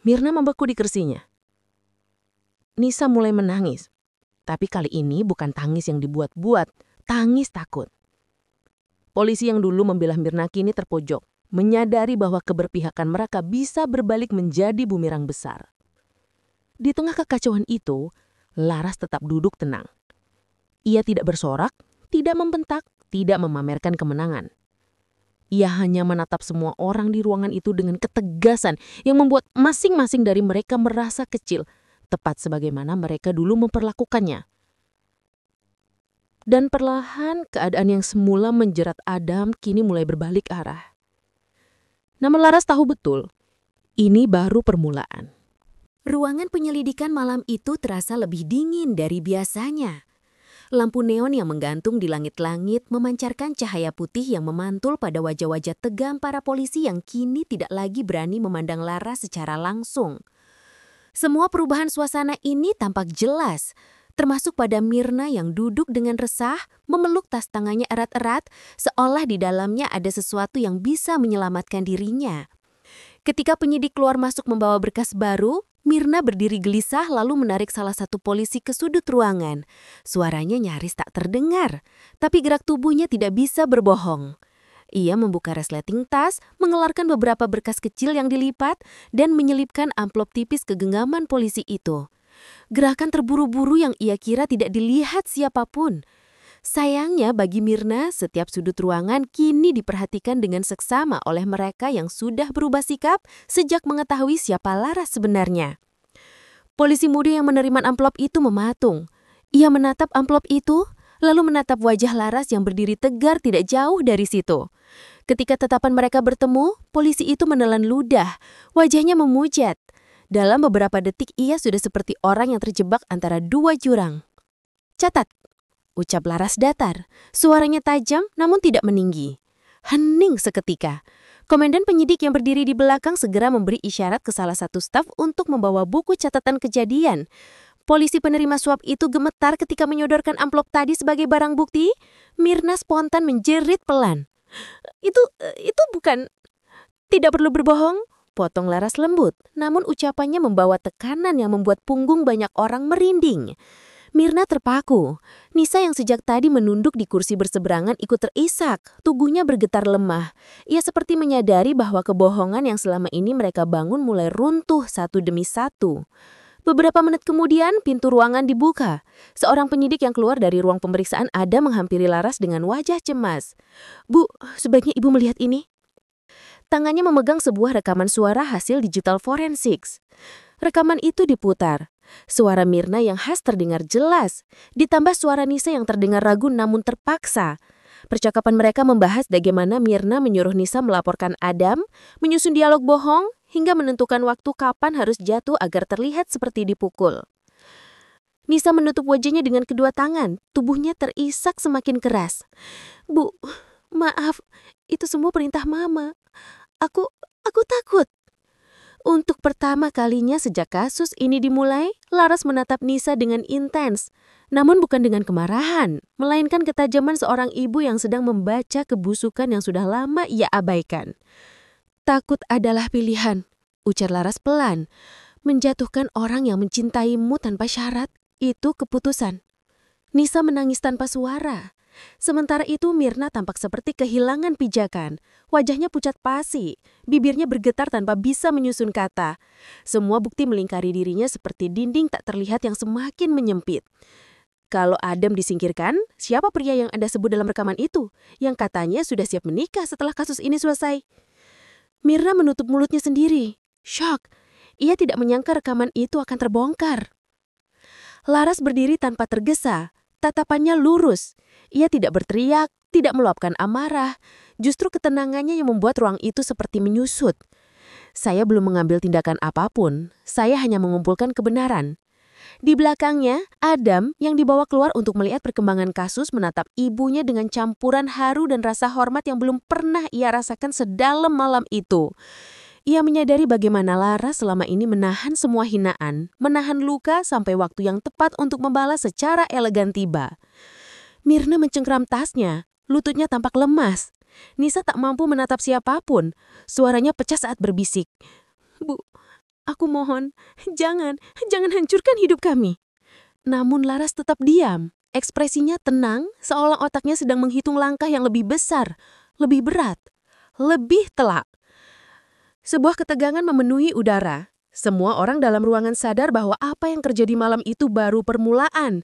Mirna membeku di kursinya. Nisa mulai menangis. Tapi kali ini bukan tangis yang dibuat-buat, tangis takut. Polisi yang dulu membelah Mirna kini terpojok, menyadari bahwa keberpihakan mereka bisa berbalik menjadi bumerang besar. Di tengah kekacauan itu, Laras tetap duduk tenang. Ia tidak bersorak, tidak membentak, tidak memamerkan kemenangan. Ia hanya menatap semua orang di ruangan itu dengan ketegasan yang membuat masing-masing dari mereka merasa kecil, tepat sebagaimana mereka dulu memperlakukannya. Dan perlahan keadaan yang semula menjerat Adam kini mulai berbalik arah. Namun Laras tahu betul, ini baru permulaan. Ruangan penyelidikan malam itu terasa lebih dingin dari biasanya. Lampu neon yang menggantung di langit-langit memancarkan cahaya putih yang memantul pada wajah-wajah tegam para polisi yang kini tidak lagi berani memandang Laras secara langsung. Semua perubahan suasana ini tampak jelas, termasuk pada Mirna yang duduk dengan resah, memeluk tas tangannya erat-erat, seolah di dalamnya ada sesuatu yang bisa menyelamatkan dirinya. Ketika penyidik keluar masuk membawa berkas baru, Mirna berdiri gelisah lalu menarik salah satu polisi ke sudut ruangan. Suaranya nyaris tak terdengar, tapi gerak tubuhnya tidak bisa berbohong. Ia membuka resleting tas, mengeluarkan beberapa berkas kecil yang dilipat, dan menyelipkan amplop tipis ke genggaman polisi itu. Gerakan terburu-buru yang ia kira tidak dilihat siapapun. Sayangnya bagi Mirna, setiap sudut ruangan kini diperhatikan dengan seksama oleh mereka yang sudah berubah sikap sejak mengetahui siapa Laras sebenarnya. Polisi muda yang menerima amplop itu mematung. Ia menatap amplop itu, lalu menatap wajah Laras yang berdiri tegar tidak jauh dari situ. Ketika tatapan mereka bertemu, polisi itu menelan ludah, wajahnya memujat. Dalam beberapa detik ia sudah seperti orang yang terjebak antara dua jurang. "Catat," ucap Laras datar. Suaranya tajam namun tidak meninggi. Hening seketika. Komandan penyidik yang berdiri di belakang segera memberi isyarat ke salah satu staf untuk membawa buku catatan kejadian. Polisi penerima suap itu gemetar ketika menyodorkan amplop tadi sebagai barang bukti. Mirna spontan menjerit pelan. Itu bukan..." "Tidak perlu berbohong," potong Laras lembut. Namun ucapannya membawa tekanan yang membuat punggung banyak orang merinding. Mirna terpaku. Nisa yang sejak tadi menunduk di kursi berseberangan ikut terisak. Tubuhnya bergetar lemah. Ia seperti menyadari bahwa kebohongan yang selama ini mereka bangun mulai runtuh satu demi satu. Beberapa menit kemudian, pintu ruangan dibuka. Seorang penyidik yang keluar dari ruang pemeriksaan ada menghampiri Laras dengan wajah cemas. "Bu, sebaiknya Ibu melihat ini." Tangannya memegang sebuah rekaman suara hasil digital forensics. Rekaman itu diputar. Suara Mirna yang khas terdengar jelas, ditambah suara Nisa yang terdengar ragu namun terpaksa. Percakapan mereka membahas bagaimana Mirna menyuruh Nisa melaporkan Adam, menyusun dialog bohong, hingga menentukan waktu kapan harus jatuh agar terlihat seperti dipukul. Nisa menutup wajahnya dengan kedua tangan, tubuhnya terisak semakin keras. "Bu, maaf, itu semua perintah Mama. Aku takut." Untuk pertama kalinya sejak kasus ini dimulai, Laras menatap Nisa dengan intens. Namun bukan dengan kemarahan, melainkan ketajaman seorang ibu yang sedang membaca kebusukan yang sudah lama ia abaikan. "Takut adalah pilihan," ujar Laras pelan. "Menjatuhkan orang yang mencintaimu tanpa syarat, itu keputusan." Nisa menangis tanpa suara. Sementara itu Mirna tampak seperti kehilangan pijakan. Wajahnya pucat pasi, bibirnya bergetar tanpa bisa menyusun kata. Semua bukti melingkari dirinya seperti dinding tak terlihat yang semakin menyempit. Kalau Adam disingkirkan, siapa pria yang Anda sebut dalam rekaman itu, yang katanya sudah siap menikah setelah kasus ini selesai? Mirna menutup mulutnya sendiri. Shock. Ia tidak menyangka rekaman itu akan terbongkar. Laras berdiri tanpa tergesa. Tatapannya lurus. Ia tidak berteriak, tidak meluapkan amarah. Justru ketenangannya yang membuat ruang itu seperti menyusut. "Saya belum mengambil tindakan apapun. Saya hanya mengumpulkan kebenaran." Di belakangnya, Adam yang dibawa keluar untuk melihat perkembangan kasus menatap ibunya dengan campuran haru dan rasa hormat yang belum pernah ia rasakan sedalam malam itu. Ia menyadari bagaimana Laras selama ini menahan semua hinaan, menahan luka sampai waktu yang tepat untuk membalas secara elegan tiba. Mirna mencengkram tasnya, lututnya tampak lemas. Nisa tak mampu menatap siapapun. Suaranya pecah saat berbisik. "Bu, aku mohon, jangan hancurkan hidup kami." Namun Laras tetap diam. Ekspresinya tenang, seolah otaknya sedang menghitung langkah yang lebih besar, lebih berat, lebih telak. Sebuah ketegangan memenuhi udara. Semua orang dalam ruangan sadar bahwa apa yang terjadi malam itu baru permulaan.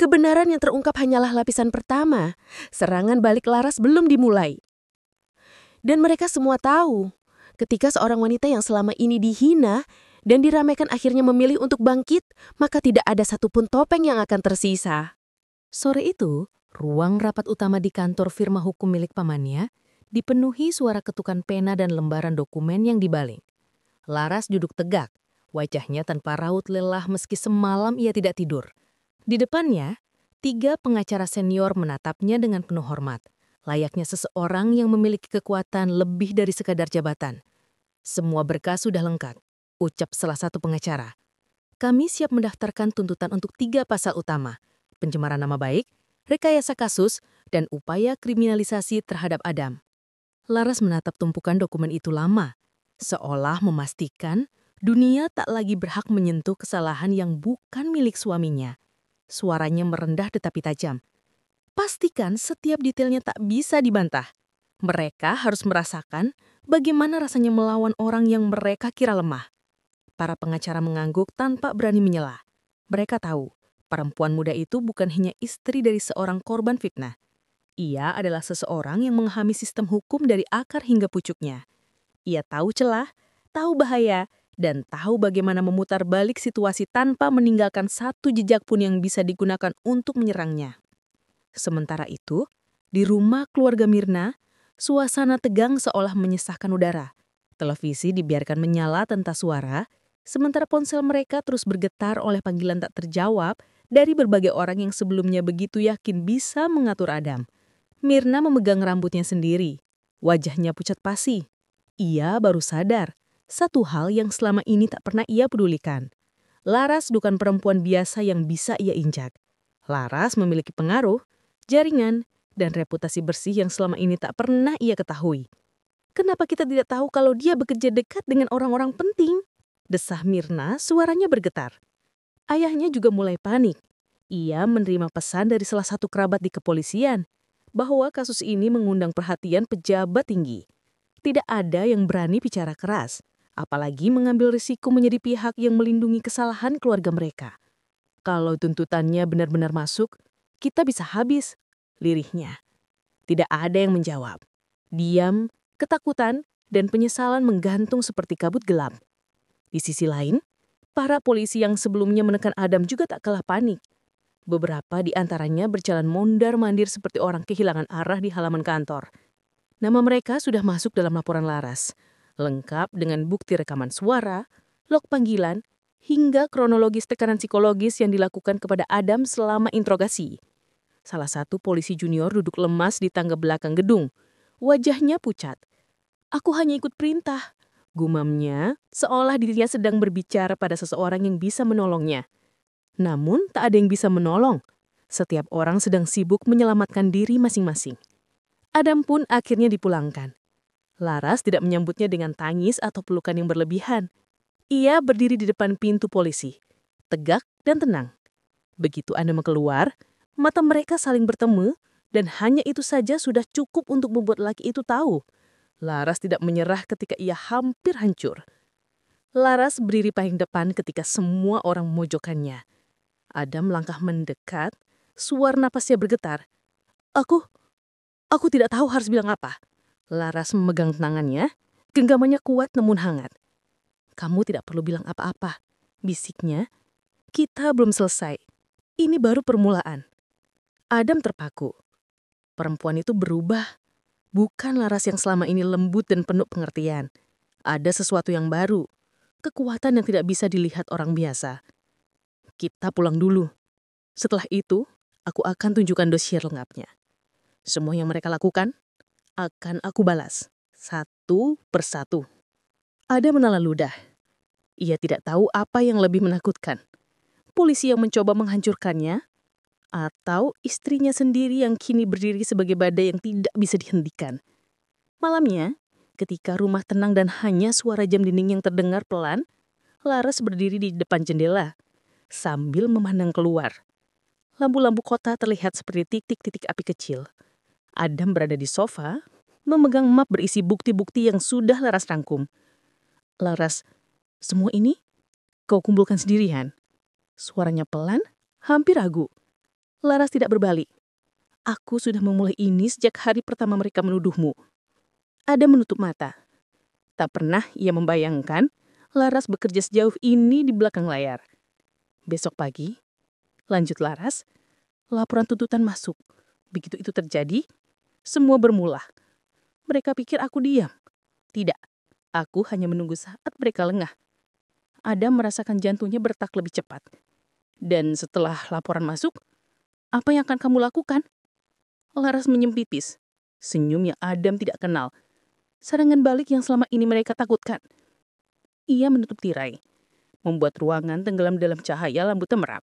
Kebenaran yang terungkap hanyalah lapisan pertama. Serangan balik Laras belum dimulai. Dan mereka semua tahu, ketika seorang wanita yang selama ini dihina dan diramaikan akhirnya memilih untuk bangkit, maka tidak ada satupun topeng yang akan tersisa. Sore itu, ruang rapat utama di kantor firma hukum milik pamannya dipenuhi suara ketukan pena dan lembaran dokumen yang dibaling. Laras duduk tegak, wajahnya tanpa raut lelah meski semalam ia tidak tidur. Di depannya, 3 pengacara senior menatapnya dengan penuh hormat, layaknya seseorang yang memiliki kekuatan lebih dari sekadar jabatan. "Semua berkas sudah lengkap," ucap salah satu pengacara. "Kami siap mendaftarkan tuntutan untuk 3 pasal utama, pencemaran nama baik, rekayasa kasus, dan upaya kriminalisasi terhadap Adam." Laras menatap tumpukan dokumen itu lama, seolah memastikan dunia tak lagi berhak menyentuh kesalahan yang bukan milik suaminya. Suaranya merendah tetapi tajam. "Pastikan setiap detailnya tak bisa dibantah. Mereka harus merasakan bagaimana rasanya melawan orang yang mereka kira lemah." Para pengacara mengangguk tanpa berani menyela. Mereka tahu, perempuan muda itu bukan hanya istri dari seorang korban fitnah. Ia adalah seseorang yang memahami sistem hukum dari akar hingga pucuknya. Ia tahu celah, tahu bahaya, dan tahu bagaimana memutar balik situasi tanpa meninggalkan satu jejak pun yang bisa digunakan untuk menyerangnya. Sementara itu, di rumah keluarga Mirna, suasana tegang seolah menyesahkan udara. Televisi dibiarkan menyala tanpa suara, sementara ponsel mereka terus bergetar oleh panggilan tak terjawab dari berbagai orang yang sebelumnya begitu yakin bisa mengatur Adam. Mirna memegang rambutnya sendiri. Wajahnya pucat pasi. Ia baru sadar, satu hal yang selama ini tak pernah ia pedulikan. Laras bukan perempuan biasa yang bisa ia injak. Laras memiliki pengaruh, jaringan, dan reputasi bersih yang selama ini tak pernah ia ketahui. "Kenapa kita tidak tahu kalau dia bekerja dekat dengan orang-orang penting?" desah Mirna, suaranya bergetar. Ayahnya juga mulai panik. Ia menerima pesan dari salah satu kerabat di kepolisian bahwa kasus ini mengundang perhatian pejabat tinggi. Tidak ada yang berani bicara keras, apalagi mengambil risiko menjadi pihak yang melindungi kesalahan keluarga mereka. "Kalau tuntutannya benar-benar masuk, kita bisa habis," lirihnya. Tidak ada yang menjawab. Diam, ketakutan, dan penyesalan menggantung seperti kabut gelap. Di sisi lain, para polisi yang sebelumnya menekan Adam juga tak kalah panik. Beberapa di antaranya berjalan mondar-mandir seperti orang kehilangan arah di halaman kantor. Nama mereka sudah masuk dalam laporan Laras, lengkap dengan bukti rekaman suara, log panggilan, hingga kronologis tekanan psikologis yang dilakukan kepada Adam selama interogasi. Salah satu polisi junior duduk lemas di tangga belakang gedung. Wajahnya pucat. "Aku hanya ikut perintah," gumamnya, seolah dirinya sedang berbicara pada seseorang yang bisa menolongnya. Namun tak ada yang bisa menolong. Setiap orang sedang sibuk menyelamatkan diri masing-masing. Adam pun akhirnya dipulangkan. Laras tidak menyambutnya dengan tangis atau pelukan yang berlebihan. Ia berdiri di depan pintu polisi, tegak dan tenang. Begitu Adam keluar, mata mereka saling bertemu, dan hanya itu saja sudah cukup untuk membuat laki itu tahu. Laras tidak menyerah ketika ia hampir hancur. Laras berdiri paling depan ketika semua orang memojokkannya. Adam melangkah mendekat, suara napasnya bergetar. Aku tidak tahu harus bilang apa." Laras memegang tangannya, genggamannya kuat namun hangat. "Kamu tidak perlu bilang apa-apa," bisiknya. "Kita belum selesai. Ini baru permulaan." Adam terpaku. Perempuan itu berubah. Bukan Laras yang selama ini lembut dan penuh pengertian. Ada sesuatu yang baru. Kekuatan yang tidak bisa dilihat orang biasa. "Kita pulang dulu. Setelah itu, aku akan tunjukkan dosier lengkapnya. Semua yang mereka lakukan akan aku balas, satu persatu." Ada menala ludah. Ia tidak tahu apa yang lebih menakutkan. Polisi yang mencoba menghancurkannya, atau istrinya sendiri yang kini berdiri sebagai badai yang tidak bisa dihentikan. Malamnya, ketika rumah tenang dan hanya suara jam dinding yang terdengar pelan, Laras berdiri di depan jendela, sambil memandang keluar. Lampu-lampu kota terlihat seperti titik-titik api kecil. Adam berada di sofa, memegang map berisi bukti-bukti yang sudah Laras rangkum. "Laras, semua ini kau kumpulkan sendirian?" Suaranya pelan, hampir ragu. Laras tidak berbalik. "Aku sudah memulai ini sejak hari pertama mereka menuduhmu." Adam menutup mata. Tak pernah ia membayangkan Laras bekerja sejauh ini di belakang layar. "Besok pagi," lanjut Laras, "laporan tuntutan masuk. Begitu itu terjadi, semua bermula. Mereka pikir aku diam. Tidak, aku hanya menunggu saat mereka lengah." Adam merasakan jantungnya berdetak lebih cepat. "Dan setelah laporan masuk, apa yang akan kamu lakukan?" Laras menyem pipis. Senyum yang Adam tidak kenal. Serangan balik yang selama ini mereka takutkan. Ia menutup tirai, membuat ruangan tenggelam dalam cahaya lampu temerap.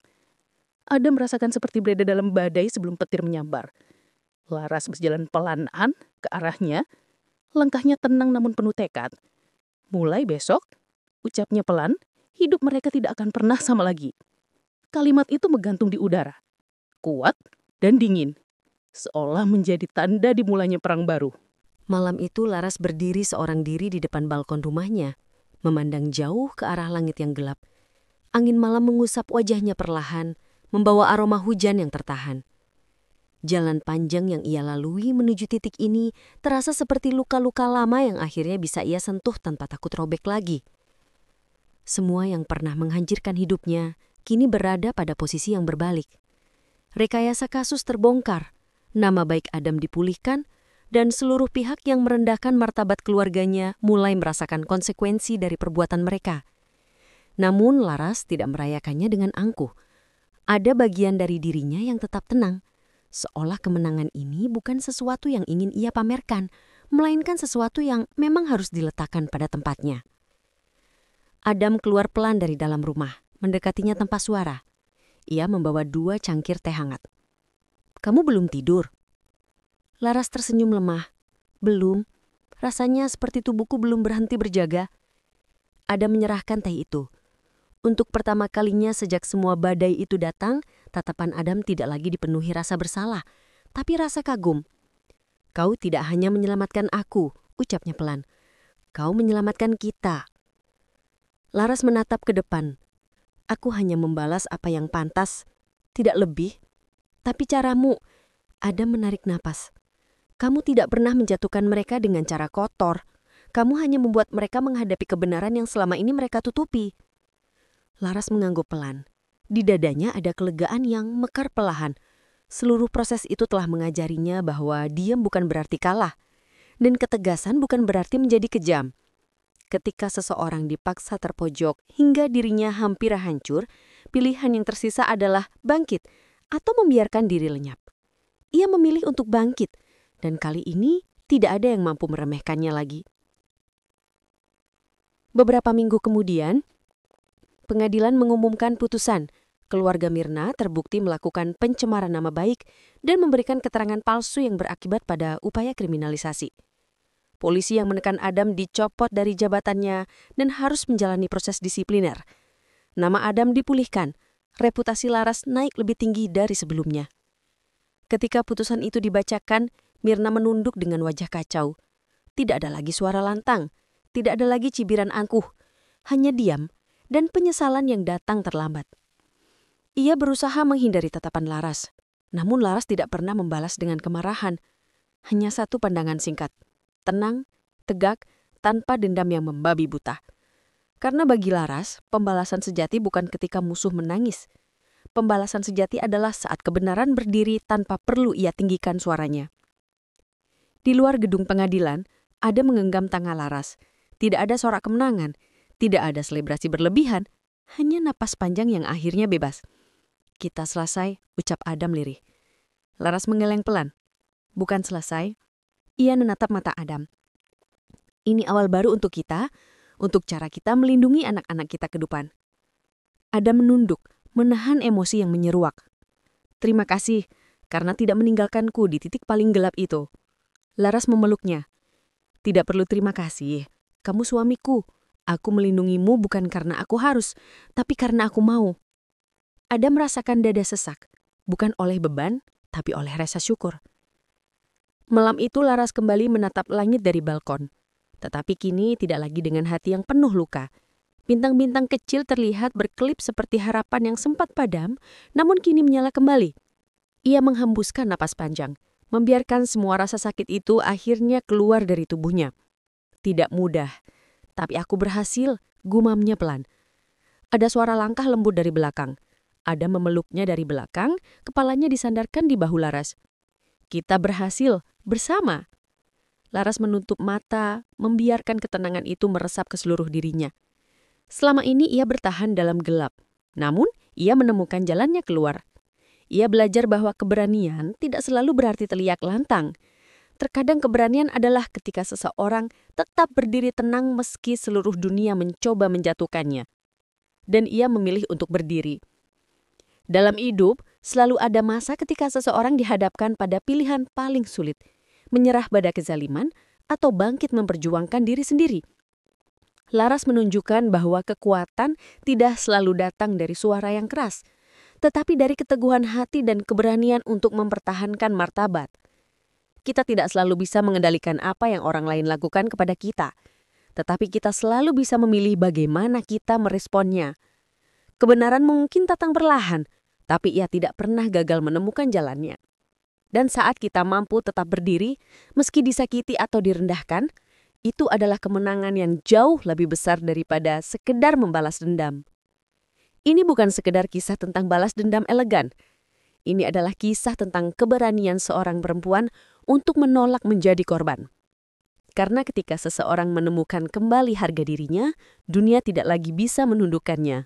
Adam merasakan seperti berada dalam badai sebelum petir menyambar. Laras berjalan pelan ke arahnya, langkahnya tenang namun penuh tekad. "Mulai besok," ucapnya pelan, "hidup mereka tidak akan pernah sama lagi." Kalimat itu menggantung di udara, kuat dan dingin, seolah menjadi tanda dimulainya perang baru. Malam itu Laras berdiri seorang diri di depan balkon rumahnya, memandang jauh ke arah langit yang gelap. Angin malam mengusap wajahnya perlahan, membawa aroma hujan yang tertahan. Jalan panjang yang ia lalui menuju titik ini terasa seperti luka-luka lama yang akhirnya bisa ia sentuh tanpa takut robek lagi. Semua yang pernah menghancurkan hidupnya kini berada pada posisi yang berbalik. Rekayasa kasus terbongkar, nama baik Adam dipulihkan, dan seluruh pihak yang merendahkan martabat keluarganya mulai merasakan konsekuensi dari perbuatan mereka. Namun Laras tidak merayakannya dengan angkuh. Ada bagian dari dirinya yang tetap tenang, seolah kemenangan ini bukan sesuatu yang ingin ia pamerkan, melainkan sesuatu yang memang harus diletakkan pada tempatnya. Adam keluar pelan dari dalam rumah, mendekatinya tanpa suara. Ia membawa 2 cangkir teh hangat. "Kamu belum tidur?" Laras tersenyum lemah. "Belum. Rasanya seperti tubuhku belum berhenti berjaga." Adam menyerahkan teh itu. Untuk pertama kalinya sejak semua badai itu datang, tatapan Adam tidak lagi dipenuhi rasa bersalah, tapi rasa kagum. "Kau tidak hanya menyelamatkan aku," ucapnya pelan. "Kau menyelamatkan kita." Laras menatap ke depan. "Aku hanya membalas apa yang pantas, tidak lebih. Tapi caramu," Adam menarik napas. "Kamu tidak pernah menjatuhkan mereka dengan cara kotor. Kamu hanya membuat mereka menghadapi kebenaran yang selama ini mereka tutupi. Laras mengangguk pelan. Di dadanya ada kelegaan yang mekar perlahan. Seluruh proses itu telah mengajarinya bahwa diam bukan berarti kalah. Dan ketegasan bukan berarti menjadi kejam. Ketika seseorang dipaksa terpojok hingga dirinya hampir hancur, pilihan yang tersisa adalah bangkit atau membiarkan diri lenyap. Ia memilih untuk bangkit, dan kali ini tidak ada yang mampu meremehkannya lagi. Beberapa minggu kemudian, pengadilan mengumumkan putusan. Keluarga Mirna terbukti melakukan pencemaran nama baik dan memberikan keterangan palsu yang berakibat pada upaya kriminalisasi. Polisi yang menekan Adam dicopot dari jabatannya dan harus menjalani proses disipliner. Nama Adam dipulihkan, reputasi Laras naik lebih tinggi dari sebelumnya. Ketika putusan itu dibacakan, Mirna menunduk dengan wajah kacau. Tidak ada lagi suara lantang, tidak ada lagi cibiran angkuh, hanya diam dan penyesalan yang datang terlambat. Ia berusaha menghindari tatapan Laras, namun Laras tidak pernah membalas dengan kemarahan. Hanya satu pandangan singkat, tenang, tegak, tanpa dendam yang membabi buta. Karena bagi Laras, pembalasan sejati bukan ketika musuh menangis. Pembalasan sejati adalah saat kebenaran berdiri tanpa perlu ia tinggikan suaranya. Di luar gedung pengadilan, ada menggenggam tangan Laras. Tidak ada sorak kemenangan, tidak ada selebrasi berlebihan, hanya napas panjang yang akhirnya bebas. Kita selesai, ucap Adam lirih. Laras menggeleng pelan. Bukan selesai. Ia menatap mata Adam. Ini awal baru untuk kita, untuk cara kita melindungi anak-anak kita ke depan. Adam menunduk, menahan emosi yang menyeruak. Terima kasih, karena tidak meninggalkanku di titik paling gelap itu. Laras memeluknya. Tidak perlu terima kasih. Kamu suamiku. Aku melindungimu bukan karena aku harus, tapi karena aku mau. Adam merasakan dada sesak, bukan oleh beban, tapi oleh rasa syukur. Malam itu Laras kembali menatap langit dari balkon. Tetapi kini tidak lagi dengan hati yang penuh luka. Bintang-bintang kecil terlihat berkelip seperti harapan yang sempat padam, namun kini menyala kembali. Ia menghembuskan napas panjang, membiarkan semua rasa sakit itu akhirnya keluar dari tubuhnya. Tidak mudah, tapi aku berhasil, gumamnya pelan. Ada suara langkah lembut dari belakang. Ada memeluknya dari belakang, kepalanya disandarkan di bahu Laras. Kita berhasil, bersama. Laras menutup mata, membiarkan ketenangan itu meresap ke seluruh dirinya. Selama ini ia bertahan dalam gelap, namun ia menemukan jalannya keluar. Ia belajar bahwa keberanian tidak selalu berarti teriak lantang. Terkadang keberanian adalah ketika seseorang tetap berdiri tenang meski seluruh dunia mencoba menjatuhkannya. Dan ia memilih untuk berdiri. Dalam hidup, selalu ada masa ketika seseorang dihadapkan pada pilihan paling sulit, menyerah pada kezaliman atau bangkit memperjuangkan diri sendiri. Laras menunjukkan bahwa kekuatan tidak selalu datang dari suara yang keras, tetapi dari keteguhan hati dan keberanian untuk mempertahankan martabat. Kita tidak selalu bisa mengendalikan apa yang orang lain lakukan kepada kita, tetapi kita selalu bisa memilih bagaimana kita meresponnya. Kebenaran mungkin datang perlahan, tapi ia tidak pernah gagal menemukan jalannya. Dan saat kita mampu tetap berdiri, meski disakiti atau direndahkan, itu adalah kemenangan yang jauh lebih besar daripada sekedar membalas dendam. Ini bukan sekedar kisah tentang balas dendam elegan. Ini adalah kisah tentang keberanian seorang perempuan untuk menolak menjadi korban. Karena ketika seseorang menemukan kembali harga dirinya, dunia tidak lagi bisa menundukkannya.